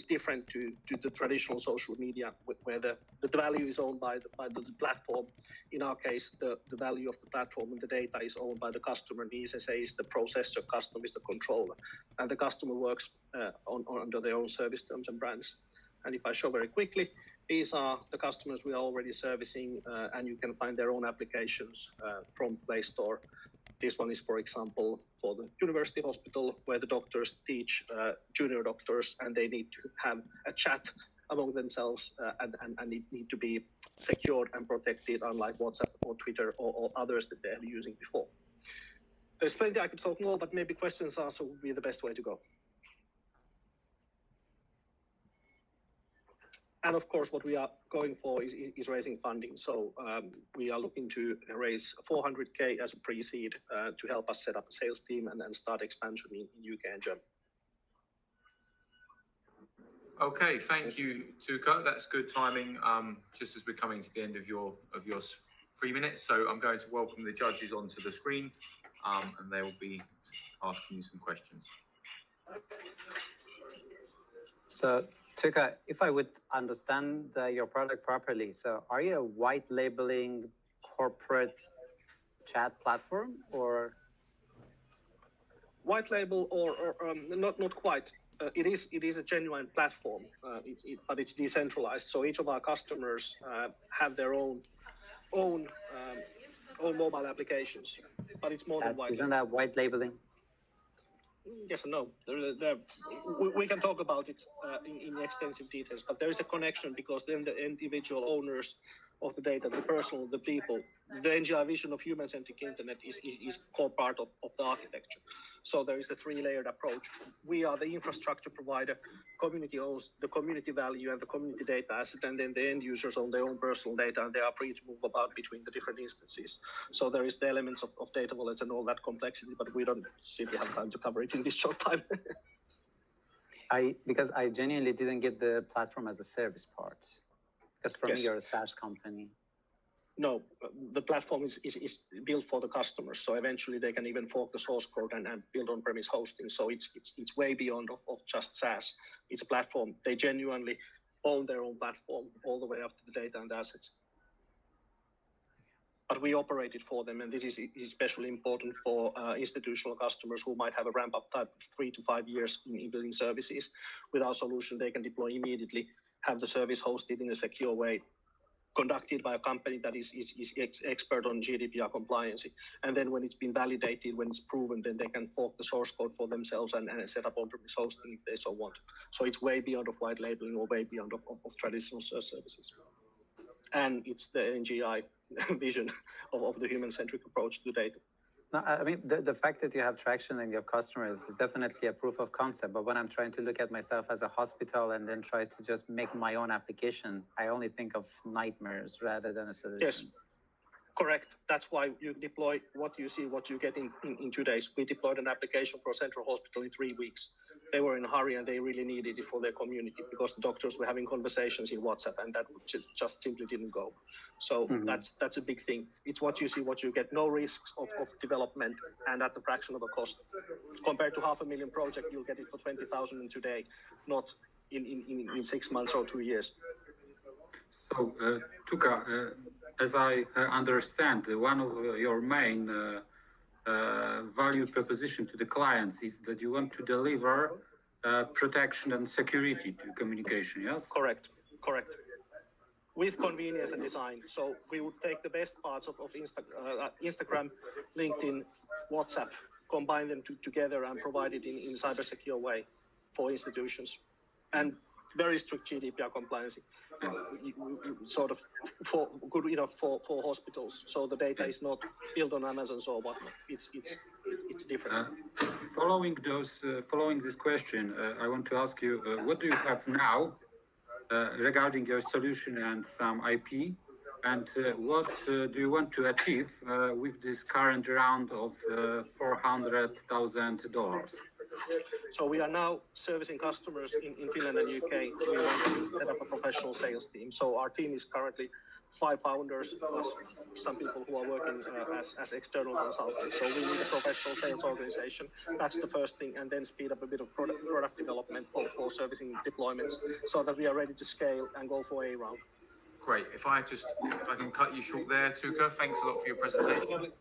Speaker 11: different to the traditional social media, where the value is owned by the platform. In our case, the value of the platform and the data is owned by the customer. The SSA is the processor, customer is the controller, and the customer works under their own service terms and brands. And if I show very quickly, these are the customers we are already servicing, and you can find their own applications from Play Store. This one is, for example, for the university hospital, where the doctors teach junior doctors, and they need to have a chat among themselves, and it need to be secured and protected, unlike WhatsApp or Twitter or others that they're using before. There's plenty I could talk more, but maybe questions also would be the best way to go. And of course, what we are going for is raising funding. So we are looking to raise 400K as a pre-seed to help us set up a sales team and start expansion in UK and Germany.
Speaker 2: Okay, thank you, Tuka. That's good timing. Just as we're coming to the end of your 3 minutes, so I'm going to welcome the judges onto the screen, and they will be asking you some questions.
Speaker 1: So, Tuka, if I would understand your product properly, so are you a white labeling corporate chat platform, or
Speaker 11: white label or not quite? It is a genuine platform, but it's decentralized. So each of our customers have their own mobile applications, but it's more than white.
Speaker 1: Isn't that white labeling?
Speaker 11: Yes and no. We can talk about it in extensive details, but there is a connection, because then the individual owners of the data, the people, the NGI vision of human-centric internet is core part of the architecture. So there is a three-layered approach. We are the infrastructure provider, community owns the community value and the community data asset, and then the end users own their own personal data, and they are free to move about between the different instances. So there is the elements of data wallets and all that complexity, but we don't simply have time to cover it in this short time.
Speaker 1: Because I genuinely didn't get the platform as a service part. Because for me, you're a SaaS company.
Speaker 11: No, the platform is built for the customers. So eventually they can even fork the source code and build on-premise hosting. So it's way beyond of just SaaS. It's a platform. They genuinely own their own platform all the way up to the data and assets. But we operate it for them, and this is especially important for institutional customers who might have a ramp-up time of 3 to 5 years in building services. With our solution, they can deploy immediately, have the service hosted in a secure way, conducted by a company that is expert on GDPR compliance. And then when it's been validated, when it's proven, then they can fork the source code for themselves and set up on-premise hosting if they so want. So it's way beyond of white labeling or way beyond of traditional services. And it's the NGI vision of the human-centric approach to data.
Speaker 1: No, I mean, the fact that you have traction in your customers is definitely a proof of concept. But when I'm trying to look at myself as a hospital and then try to just make my own application, I only think of nightmares rather than a solution.
Speaker 11: Yes, correct. That's why you deploy what you see, what you get in 2 days. We deployed an application for a central hospital in 3 weeks. They were in a hurry and they really needed it for their community because the doctors were having conversations in WhatsApp and that just simply didn't go. So that's a big thing. It's what you see, what you get. No risks of development and at the fraction of the cost. Compared to $500,000 project, you'll get it for 20,000 in today, not in 6 months or 2 years.
Speaker 10: So, Tuka, as I understand, one of your main value proposition to the clients is that you want to deliver protection and security to communication, yes?
Speaker 11: Correct. With convenience and design. So we would take the best parts of Instagram, LinkedIn, WhatsApp, combine them together and provide it in a cyber-secure way for institutions. And very strict GDPR compliance, sort of for hospitals. So the data is not built on Amazon or whatnot. It's different.
Speaker 10: Following this question, I want to ask you, what do you have now regarding your solution and some IP, and what do you want to achieve with this current round of $400,000?
Speaker 11: So we are now servicing customers in Finland and UK. We want to set up a professional sales team. So our team is currently 5 founders plus some people who are working as external consultants. So we need a professional sales organization. That's the first thing, and then speed up a bit of product development for servicing deployments so that we are ready to scale and go for a round.
Speaker 2: Great. If I can cut you short there, Tuka, thanks a lot for your presentation.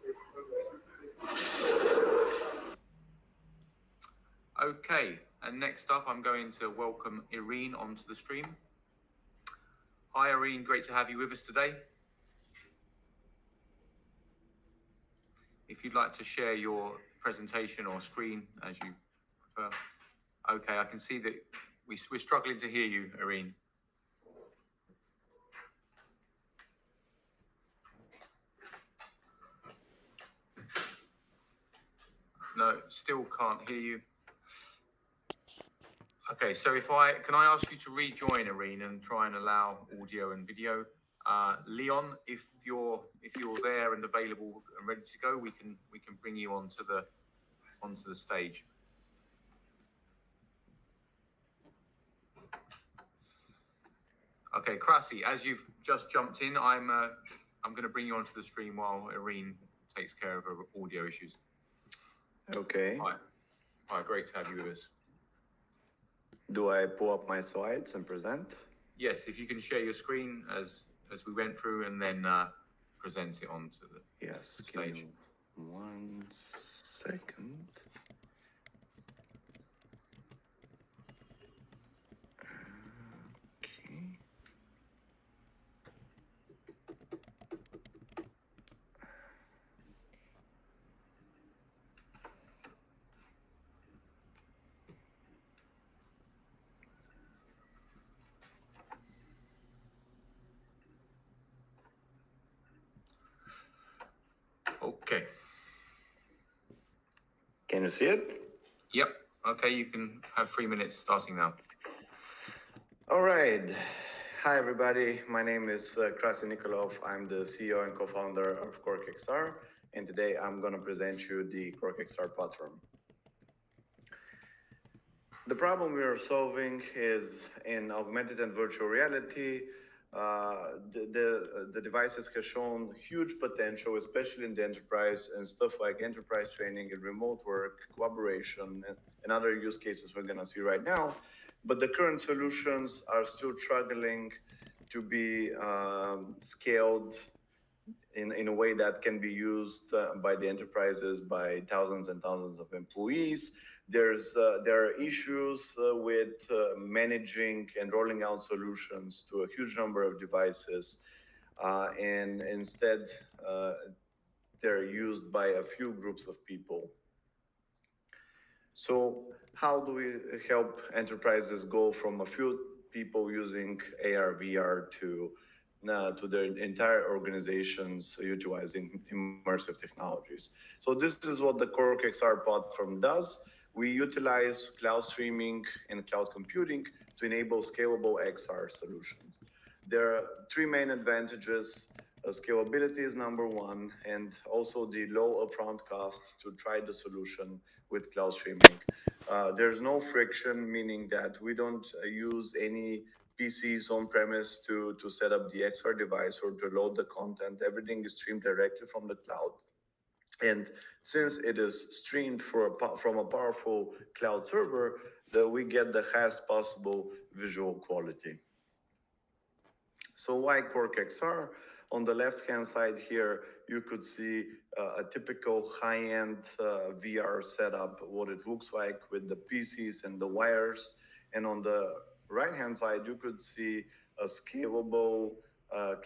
Speaker 2: Okay, and next up, I'm going to welcome Irene onto the stream. Hi, Irene, great to have you with us today. If you'd like to share your presentation or screen as you prefer. Okay, I can see that we're struggling to hear you, Irene. No, still can't hear you. Okay, so can I ask you to rejoin, Irene, and try and allow audio and video? Leon, if you're there and available and ready to go, we can bring you onto the stage. Okay, Krasi, as you've just jumped in, I'm going to bring you onto the stream while Irene takes care of her audio issues.
Speaker 12: Okay.
Speaker 2: Hi, great to have you with us.
Speaker 12: Do I pull up my slides and present?
Speaker 2: Yes, if you can share your screen as we went through and then present it onto the stage.
Speaker 12: Give me 1 second. Okay.
Speaker 2: Okay.
Speaker 12: Can you see it?
Speaker 2: Yep. Okay, you can have 3 minutes starting now.
Speaker 12: All right. Hi, everybody. My name is Krasi Nikolov. I'm the CEO and co-founder of CorkXR, and today I'm going to present you the CorkXR platform. The problem we are solving is in augmented and virtual reality. The devices have shown huge potential, especially in the enterprise and stuff like enterprise training and remote work, collaboration, and other use cases we're going to see right now. But the current solutions are still struggling to be scaled in a way that can be used by the enterprises, by thousands and thousands of employees. There are issues with managing and rolling out solutions to a huge number of devices, and instead they're used by a few groups of people. So how do we help enterprises go from a few people using AR, VR to their entire organizations utilizing immersive technologies? So this is what the CorkXR platform does. We utilize cloud streaming and cloud computing to enable scalable XR solutions. There are three main advantages. Scalability is number one, and also the low upfront cost to try the solution with cloud streaming. There's no friction, meaning that we don't use any PCs on premise to set up the XR device or to load the content. Everything is streamed directly from the cloud. And since it is streamed from a powerful cloud server, we get the highest possible visual quality. So why CorkXR? On the left-hand side here, you could see a typical high-end VR setup, what it looks like with the PCs and the wires. And on the right-hand side, you could see a scalable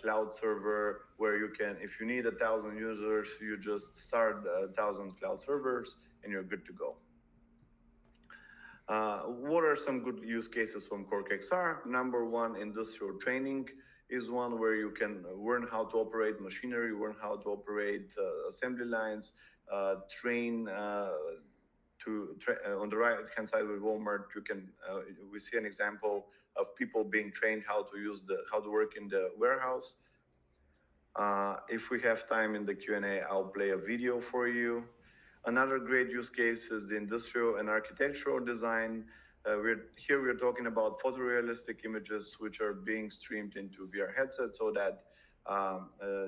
Speaker 12: cloud server where you can, if you need 1,000 users, you just start 1,000 cloud servers and you're good to go. What are some good use cases from CorkXR? Number one, industrial training is one where you can learn how to operate machinery, learn how to operate assembly lines, train on the right hand side with Walmart. You can we see an example of people being trained how to work in the warehouse. If we have time in the Q&A, I'll play a video for you. Another great use case is the industrial and architectural design. We're talking about photorealistic images which are being streamed into VR headsets so that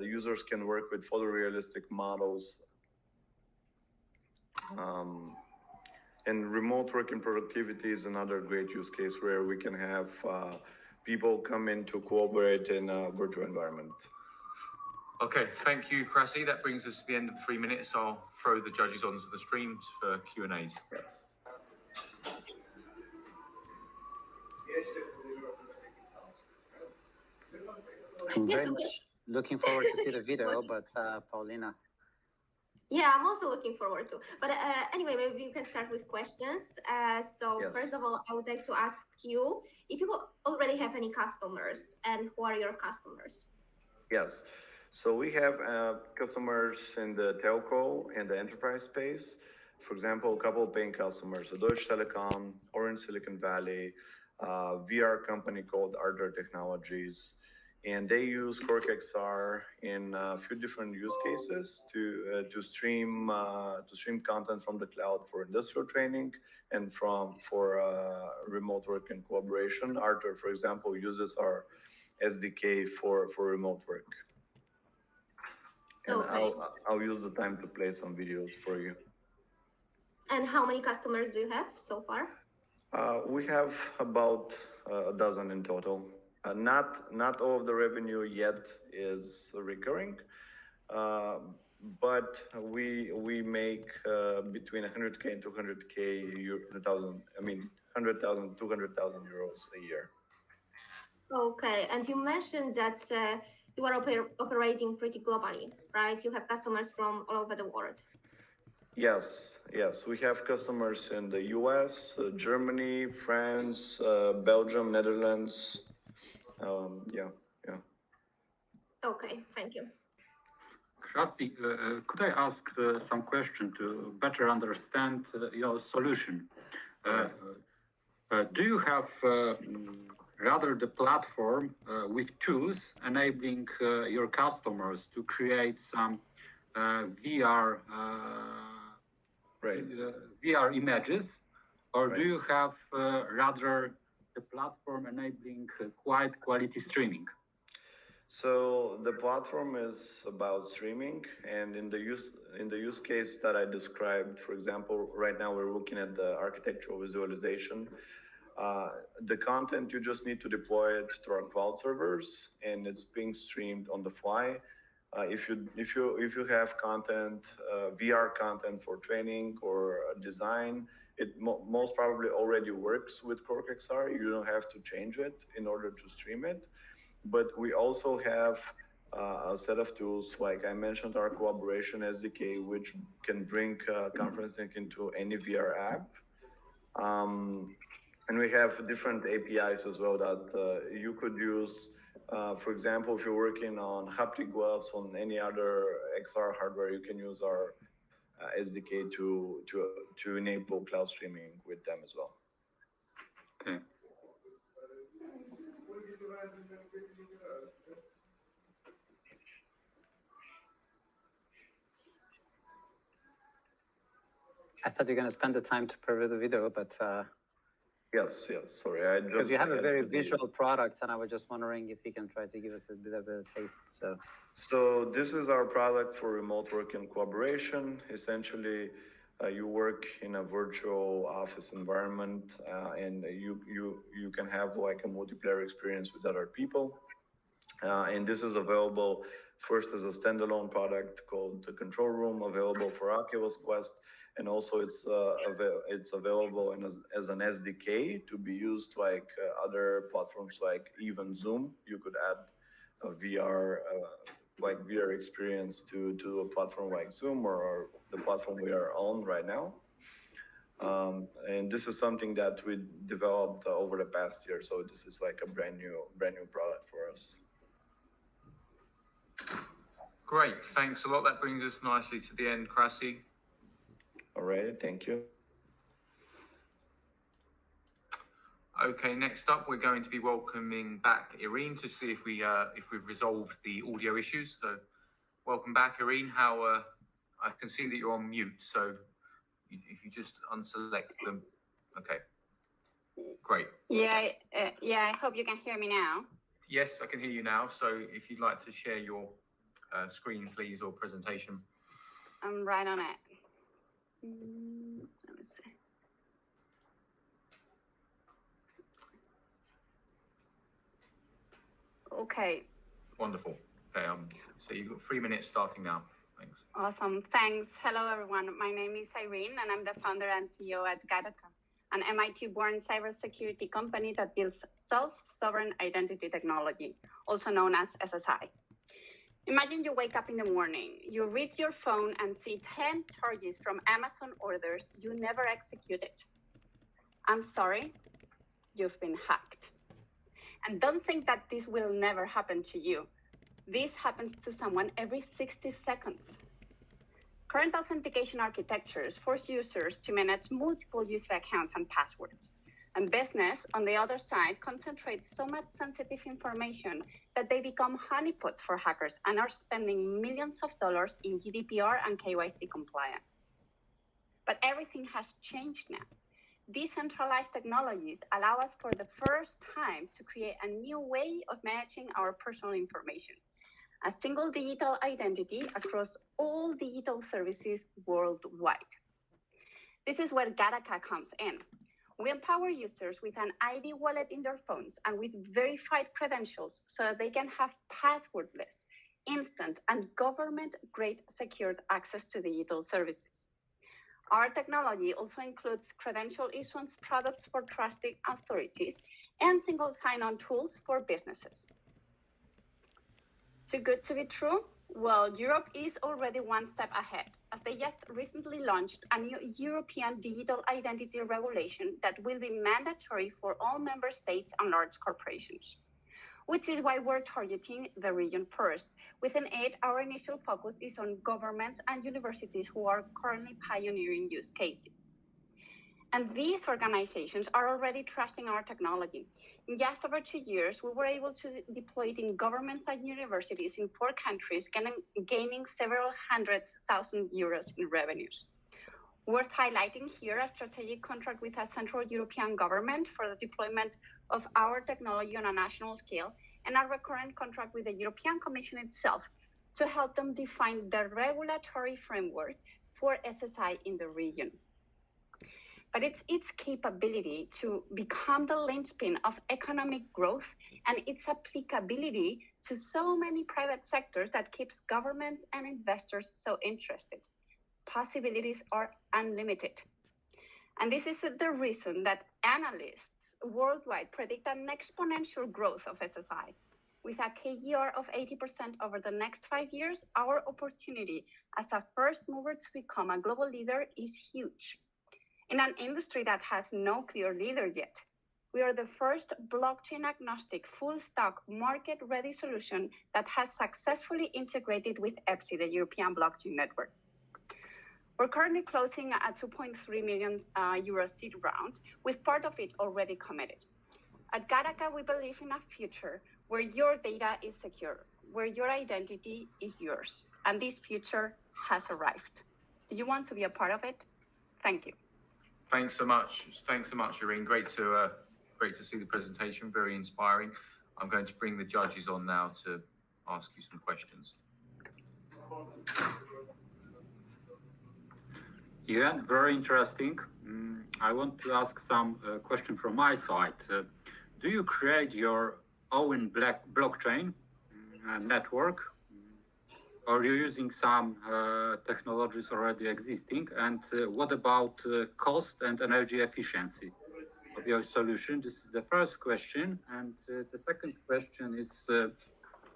Speaker 12: users can work with photorealistic models. And remote work and productivity is another great use case where we can have people come in to cooperate in a virtual environment.
Speaker 2: Okay, thank you, Krasi. That brings us to the end of the 3 minutes. I'll throw the judges onto the streams for Q&As.
Speaker 12: Yes.
Speaker 1: I'm very much looking forward to see the video, but Paulina.
Speaker 5: Yeah, I'm also looking forward to. But anyway, maybe you can start with questions. So
Speaker 12: Yes.
Speaker 5: first of all, I would like to ask you if you already have any customers and who are your customers?
Speaker 12: Yes. So we have customers in the telco and the enterprise space. For example, a couple of paying customers, Deutsche Telekom, Orange Silicon Valley, VR company called Untitled Technologies. And they use CorkXR in a few different use cases to stream content from the cloud for industrial training and for remote work and collaboration. Arthur, for example, uses our SDK for remote work. And
Speaker 5: Okay.
Speaker 12: I'll use the time to play some videos for you.
Speaker 5: And how many customers do you have so far?
Speaker 12: We have about a dozen in total. Not all of the revenue yet is recurring, but we make between 100K and 200K, 100,000, 200,000 euros a year.
Speaker 5: Okay, and you mentioned that you are operating pretty globally, right? You have customers from all over the world.
Speaker 12: Yes. We have customers in the US, Germany, France, Belgium, Netherlands. Yeah.
Speaker 5: Okay, thank you.
Speaker 10: Krasi, could I ask some question to better understand your solution? Do you have rather the platform with tools enabling your customers to create some VR VR images, or do you have rather the platform enabling quite quality streaming?
Speaker 12: So the platform is about streaming, and in the use case that I described, for example, right now we're looking at the architectural visualization. The content, you just need to deploy it to our cloud servers, and it's being streamed on the fly. If you have content, VR content for training or design, it most probably already works with CorkXR. You don't have to change it in order to stream it. But we also have a set of tools, like I mentioned, our collaboration SDK, which can bring conferencing into any VR app. And we have different APIs as well that you could use. For example, if you're working on haptic gloves on any other XR hardware, you can use our SDK to enable cloud streaming with them as well.
Speaker 10: Okay.
Speaker 1: I thought you were going to spend the time to preview the video, but
Speaker 12: Yes, sorry.
Speaker 1: because you have a very visual product, and I was just wondering if you can try to give us a bit of a taste.
Speaker 12: So this is our product for remote work and collaboration. Essentially, you work in a virtual office environment, and you can have like a multiplayer experience with other people. And this is available first as a standalone product called the Control Room, available for Oculus Quest, and also it's available as an SDK to be used like other platforms, like even Zoom. You could add a VR experience to a platform like Zoom or the platform we are on right now. And this is something that we developed over the past year. So this is like a brand new product for us.
Speaker 2: Great, thanks a lot. That brings us nicely to the end, Krasi.
Speaker 12: All right, thank you.
Speaker 2: Okay, next up, we're going to be welcoming back Irene to see if we've resolved the audio issues. So, welcome back, Irene. I can see that you're on mute, so if you just unselect them. Okay, great.
Speaker 13: Yeah, I hope you can hear me now.
Speaker 2: Yes, I can hear you now. So, if you'd like to share your screen, please, or presentation.
Speaker 13: I'm right on it. Let me see. Okay.
Speaker 2: Wonderful. Okay, so you've got 3 minutes starting now. Thanks.
Speaker 13: Awesome. Thanks. Hello, everyone. My name is Irene, and I'm the founder and CEO at Gattaca, an MIT-born cybersecurity company that builds self-sovereign identity technology, also known as SSI. Imagine you wake up in the morning, you reach your phone and see 10 charges from Amazon orders you never executed. I'm sorry, you've been hacked. And don't think that this will never happen to you. This happens to someone every 60 seconds. Current authentication architectures force users to manage multiple user accounts and passwords. And business, on the other side, concentrates so much sensitive information that they become honeypots for hackers and are spending millions of dollars in GDPR and KYC compliance. But everything has changed now. Decentralized technologies allow us for the first time to create a new way of managing our personal information, a single digital identity across all digital services worldwide. This is where Gattaca comes in. We empower users with an ID wallet in their phones and with verified credentials so that they can have passwordless, instant, and government-grade secured access to digital services. Our technology also includes credential issuance products for trusted authorities and single sign-on tools for businesses. Too good to be true? Well, Europe is already one step ahead, as they just recently launched a new European digital identity regulation that will be mandatory for all member states and large corporations, which is why we're targeting the region first. Within it, our initial focus is on governments and universities who are currently pioneering use cases. And these organizations are already trusting our technology. In just over 2 years, we were able to deploy it in governments and universities in 4 countries, gaining several hundreds thousand euros in revenues. Worth highlighting here a strategic contract with a Central European government for the deployment of our technology on a national scale, and a recurrent contract with the European Commission itself to help them define the regulatory framework for SSI in the region. But it's its capability to become the linchpin of economic growth and its applicability to so many private sectors that keeps governments and investors so interested. Possibilities are unlimited. And this is the reason that analysts worldwide predict an exponential growth of SSI. With a CAGR of 80% over the next 5 years, our opportunity as a first mover to become a global leader is huge. In an industry that has no clear leader yet, we are the first blockchain agnostic, full stack, market ready solution that has successfully integrated with EPSI, the European Blockchain Network. We're currently closing a 2.3 million euro seed round, with part of it already committed. At Gattaca, we believe in a future where your data is secure, where your identity is yours, and this future has arrived. Do you want to be a part of it? Thank you.
Speaker 2: Thanks so much. Thanks so much, Irene. Great to see the presentation. Very inspiring. I'm going to bring the judges on now to ask you some questions.
Speaker 10: Yeah, very interesting. I want to ask some question from my side. Do you create your own blockchain network? Or are you using some technologies already existing? And what about cost and energy efficiency of your solution? This is the first question. And the second question is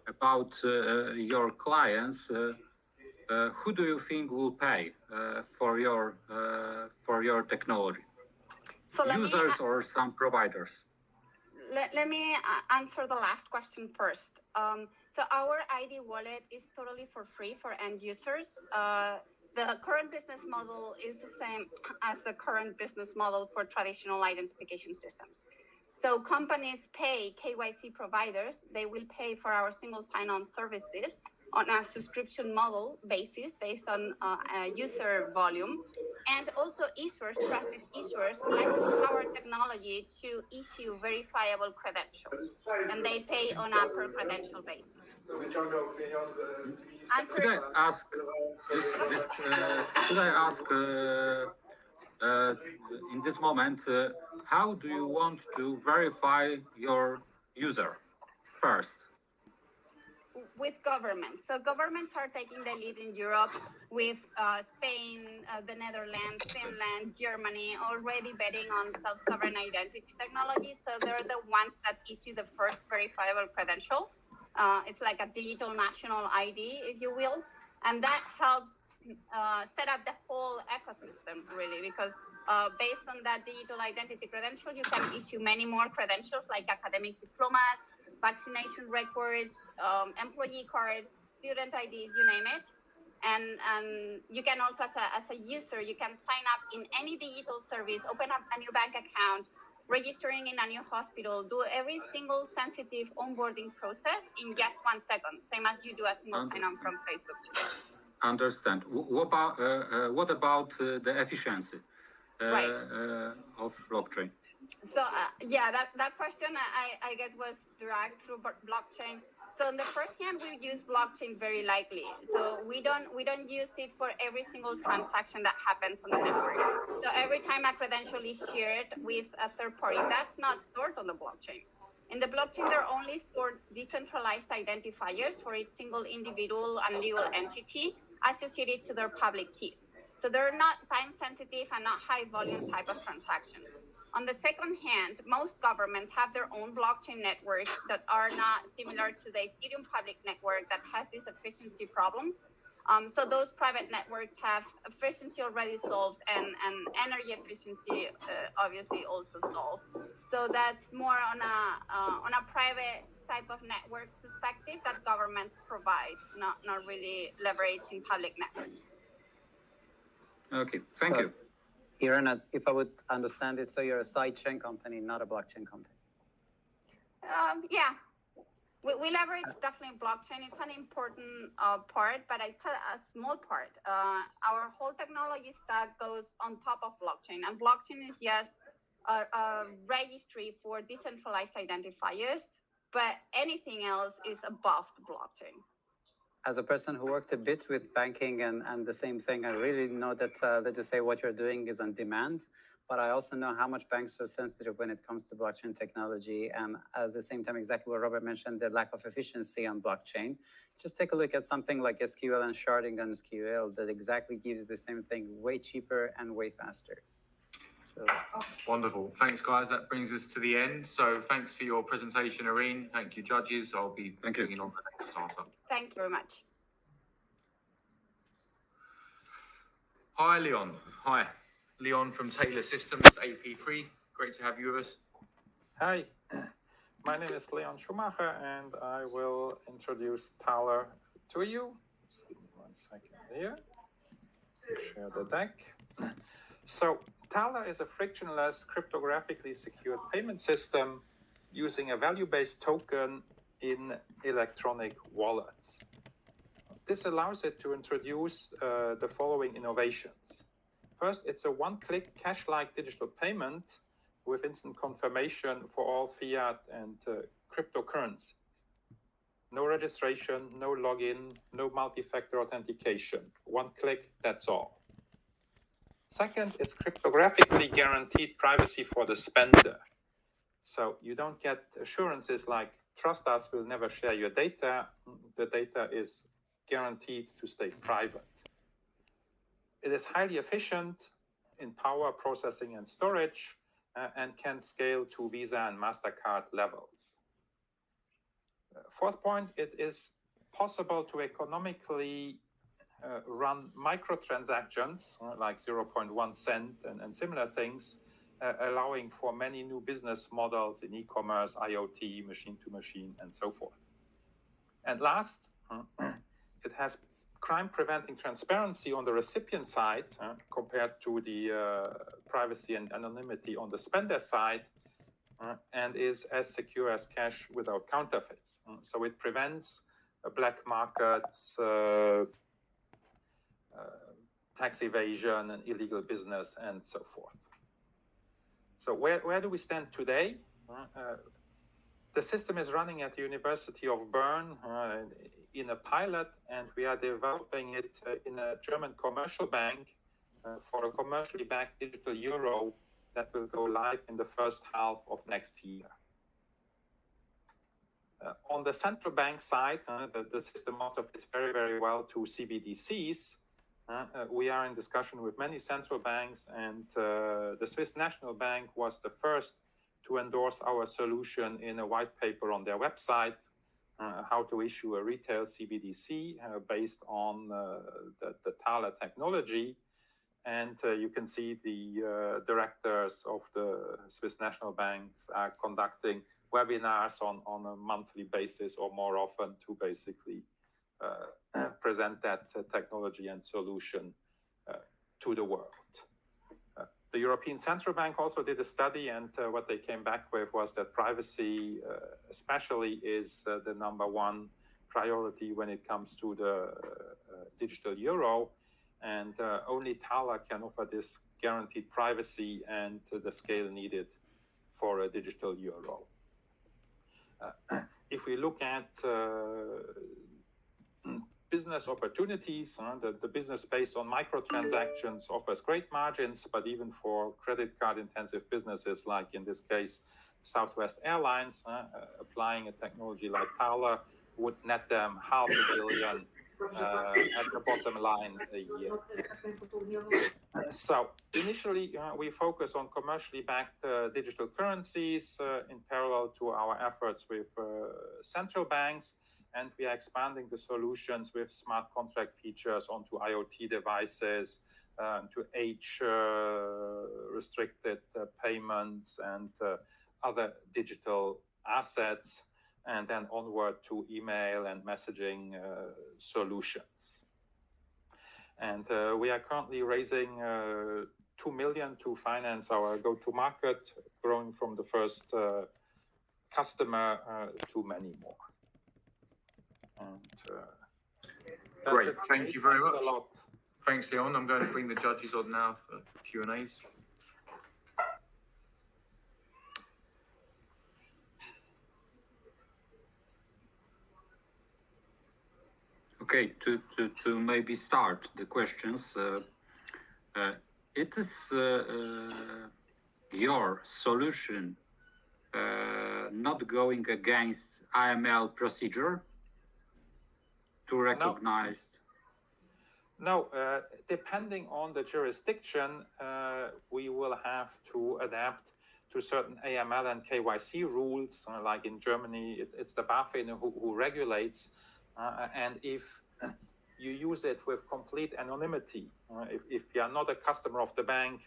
Speaker 10: about your clients. Who do you think will pay for your technology? So users or some providers?
Speaker 13: Let me answer the last question first. So our ID wallet is totally for free for end users. The current business model is the same as the current business model for traditional identification systems. So companies pay KYC providers. They will pay for our single sign-on services on a subscription model basis based on user volume. And also issuers, trusted issuers, license our technology to issue verifiable credentials. And they pay on a per credential basis.
Speaker 10: Could I ask in this moment, how do you want to verify your user first?
Speaker 13: With governments. So governments are taking the lead in Europe with Spain, the Netherlands, Finland, Germany, already betting on self-sovereign identity technology. So they're the ones that issue the first verifiable credential. It's like a digital national ID, if you will. And that helps set up the whole ecosystem, really, because based on that digital identity credential, you can issue many more credentials like academic diplomas, vaccination records, employee cards, student IDs, you name it. And you can also, as a user, you can sign up in any digital service, open up a new bank account, registering in a new hospital, do every single sensitive onboarding process in just 1 second, same as you do a single sign-on from Facebook today.
Speaker 10: Understand. What about the efficiency of blockchain?
Speaker 13: So yeah, that question I guess was derived through blockchain. So on the first hand, we use blockchain very lightly. So we don't use it for every single transaction that happens on the network. So every time a credential is shared with a third party, that's not stored on the blockchain. In the blockchain, there are only stored decentralized identifiers for each single individual and legal entity associated to their public keys. So they're not time sensitive and not high volume type of transactions. On the second hand, most governments have their own blockchain networks that are not similar to the Ethereum public network that has these efficiency problems. So those private networks have efficiency already solved and energy efficiency obviously also solved. So that's more on a private type of network perspective that governments provide, not really leveraging public networks.
Speaker 10: Okay, thank you.
Speaker 1: Irena, if I would understand it, so you're a sidechain company, not a blockchain company.
Speaker 13: Yeah, we leverage definitely blockchain. It's an important part, but it's a small part. Our whole technology stack goes on top of blockchain, and blockchain is just a registry for decentralized identifiers, but anything else is above the blockchain.
Speaker 1: As a person who worked a bit with banking and the same thing, I really know that, let's just say what you're doing is on demand, but I also know how much banks are sensitive when it comes to blockchain technology. And at the same time, exactly what Robert mentioned, the lack of efficiency on blockchain. Just take a look at something like SQL and sharding on SQL that exactly gives the same thing way cheaper and way faster. So,
Speaker 2: Wonderful. Thanks, guys. That brings us to the end. So thanks for your presentation, Irene. Thank you, judges. I'll be bringing on the next startup.
Speaker 13: Thank you very much.
Speaker 2: Hi, Leon. Hi. Leon from Taylor Systems, AP3. Great to have you with us.
Speaker 14: Hi, my name is Leon Schumacher, and I will introduce Thaler to you. Just give me 1 second here. Share the deck. So, Thaler is a frictionless, cryptographically secured payment system using a value-based token in electronic wallets. This allows it to introduce the following innovations. First, it's a one-click cash-like digital payment with instant confirmation for all fiat and cryptocurrencies. No registration, no login, no multi-factor authentication. One click, that's all. Second, it's cryptographically guaranteed privacy for the spender. So you don't get assurances like, trust us, we'll never share your data. The data is guaranteed to stay private. It is highly efficient in power, processing, and storage, and can scale to Visa and MasterCard levels. Fourth point, it is possible to economically run microtransactions like 0.1 cent and similar things, allowing for many new business models in e-commerce, IoT, machine-to-machine, and so forth. And last, it has crime-preventing transparency on the recipient side compared to the privacy and anonymity on the spender side, and is as secure as cash without counterfeits. So it prevents black markets, tax evasion, and illegal business, and so forth. So where do we stand today? The system is running at the University of Bern in a pilot, and we are developing it in a German commercial bank for a commercially backed digital euro that will go live in the first half of next year. On the central bank side, the system also fits very, very well to CBDCs. We are in discussion with many central banks, and the Swiss National Bank was the first to endorse our solution in a white paper on their website, how to issue a retail CBDC based on the Thaler technology. And you can see the directors of the Swiss National Banks are conducting webinars on a monthly basis or more often to basically present that technology and solution to the world. The European Central Bank also did a study, and what they came back with was that privacy especially is the number one priority when it comes to the digital euro, and only Thaler can offer this guaranteed privacy and the scale needed for a digital euro. If we look at business opportunities, the business based on microtransactions offers great margins, but even for credit card intensive businesses, like in this case, Southwest Airlines, applying a technology like Thaler would net them $500 million at the bottom line a year. So initially, we focus on commercially backed digital currencies in parallel to our efforts with central banks, and we are expanding the solutions with smart contract features onto IoT devices, to age-restricted payments and other digital assets, and then onward to email and messaging solutions. And we are currently raising $2 million to finance our go-to-market, growing from the first customer to many more. And,
Speaker 2: great, thank you very much. Thanks, Leon. I'm going to bring the judges on now for Q&As.
Speaker 10: Okay, to maybe start the questions, it is your solution not going against AML procedure to recognize?
Speaker 14: No, depending on the jurisdiction, we will have to adapt to certain AML and KYC rules. Like in Germany, it's the BaFin who regulates. And if you use it with complete anonymity, if you are not a customer of the bank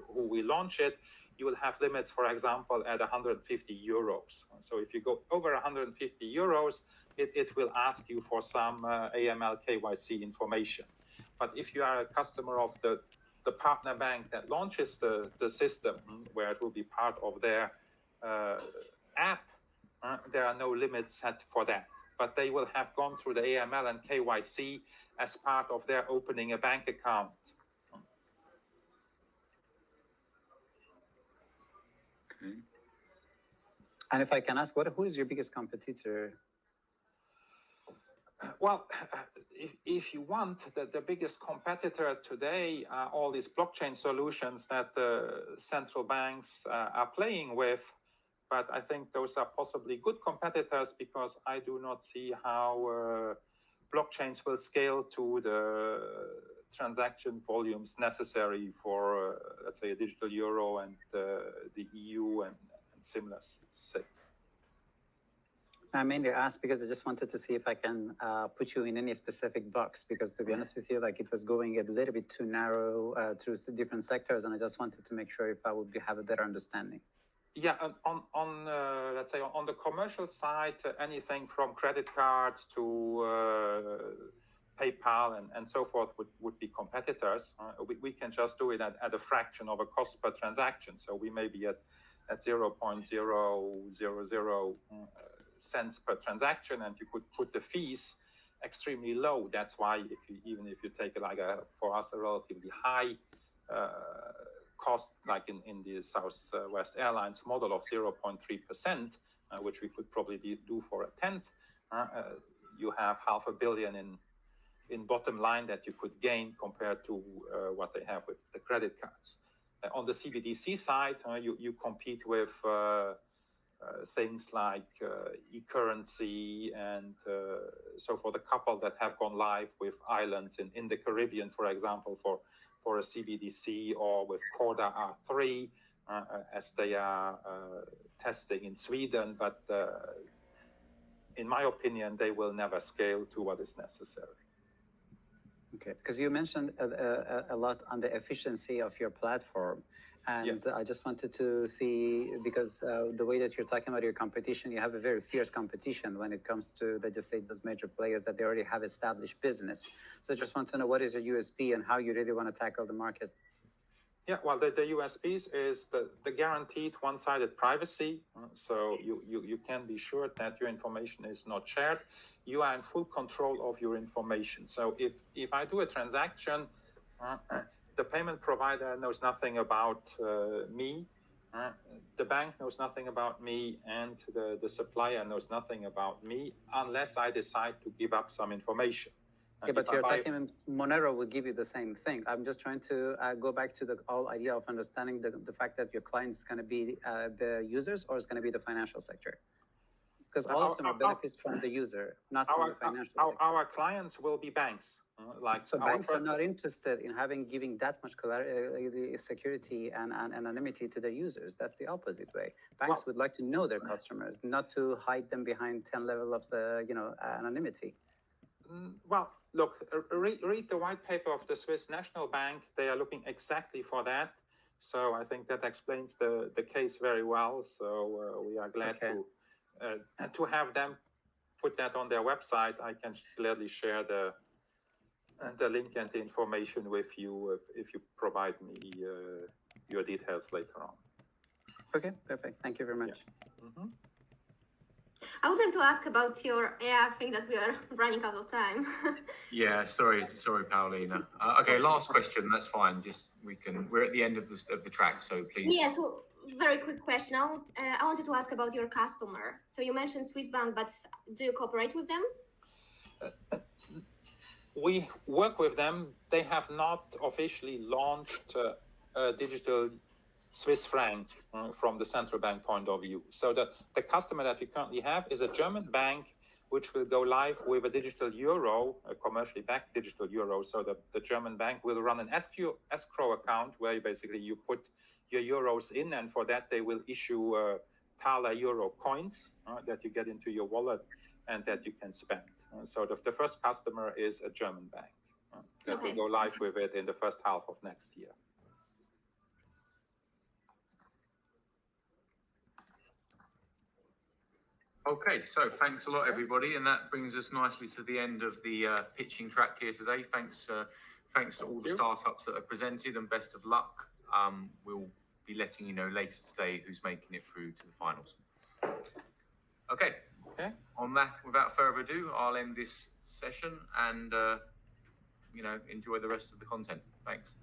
Speaker 14: who will launch it, you will have limits, for example, at 150 euros. So if you go over 150 euros, it will ask you for some AML KYC information. But if you are a customer of the partner bank that launches the system, where it will be part of their app, there are no limits set for that. But they will have gone through the AML and KYC as part of their opening a bank account.
Speaker 10: Okay.
Speaker 1: And if I can ask, who is your biggest competitor?
Speaker 14: Well, if you want, the biggest competitor today are all these blockchain solutions that the central banks are playing with. But I think those are possibly good competitors because I do not see how blockchains will scale to the transaction volumes necessary for, let's say, a digital euro and the EU and similar things.
Speaker 1: I mainly asked because I just wanted to see if I can put you in any specific box, because to be honest with you, like it was going a little bit too narrow through different sectors, and I just wanted to make sure if I would have a better understanding.
Speaker 14: Yeah, on let's say on the commercial side, anything from credit cards to PayPal and so forth would be competitors. We can just do it at a fraction of a cost per transaction. So we may be at 0.000 cents per transaction, and you could put the fees extremely low. That's why even if you take like for us a relatively high cost, like in the Southwest Airlines model of 0.3%, which we could probably do for a tenth, you have $500 million in bottom line that you could gain compared to what they have with the credit cards. On the CBDC side, you compete with things like e-currency and so for the couple that have gone live with islands in the Caribbean, for example, for a CBDC, or with Corda R3 as they are testing in Sweden. But in my opinion, they will never scale to what is necessary.
Speaker 1: Okay, because you mentioned a lot on the efficiency of your platform. And
Speaker 14: yes.
Speaker 1: I just wanted to see, because the way that you're talking about your competition, you have a very fierce competition when it comes to, let's just say, those major players that they already have established business. So I just want to know what is your USP and how you really want to tackle the market.
Speaker 14: Yeah, well, the USPs is the guaranteed one-sided privacy. So you can be sure that your information is not shared. You are in full control of your information. So if I do a transaction, the payment provider knows nothing about me, the bank knows nothing about me, and the supplier knows nothing about me unless I decide to give up some information.
Speaker 1: Yeah, but you're talking Monero will give you the same thing. I'm just trying to go back to the whole idea of understanding the fact that your client is going to be the users, or it's going to be the financial sector. Because all of them are benefits from the user, not from the financial sector.
Speaker 14: Our clients will be banks.
Speaker 1: So banks are not interested in giving that much security and anonymity to their users. That's the opposite way. Banks would like to know their customers, not to hide them behind 10 levels of the anonymity.
Speaker 14: Well, look, read the white paper of the Swiss National Bank. They are looking exactly for that. So I think that explains the case very well. So we are glad to have them put that on their website. I can gladly share the link and the information with you if you provide me your details later on.
Speaker 1: Okay, perfect. Thank you very much.
Speaker 14: Yeah. Mm-hmm.
Speaker 5: I would like to ask about your I think that we are running out of time.
Speaker 2: Yeah, sorry, Paulina. Okay, last question. That's fine. We're at the end of the track, so please.
Speaker 5: Yeah. So very quick question. I wanted to ask about your customer. So you mentioned Swiss Bank, but do you cooperate with them?
Speaker 14: We work with them. They have not officially launched a digital Swiss franc from the central bank point of view. So the customer that we currently have is a German bank which will go live with a digital euro, a commercially backed digital euro. So the German bank will run an escrow account where you put your euros in, and for that they will issue Thaler euro coins that you get into your wallet and that you can spend. So the first customer is a German bank that will go live with it in the first half of next year.
Speaker 2: Okay, so thanks a lot, everybody, and that brings us nicely to the end of the pitching track here today. Thanks to all the startups that have presented, and best of luck. We'll be letting you know later today who's making it through to the finals. Okay. On that, without further ado, I'll end this session and enjoy the rest of the content. Thanks.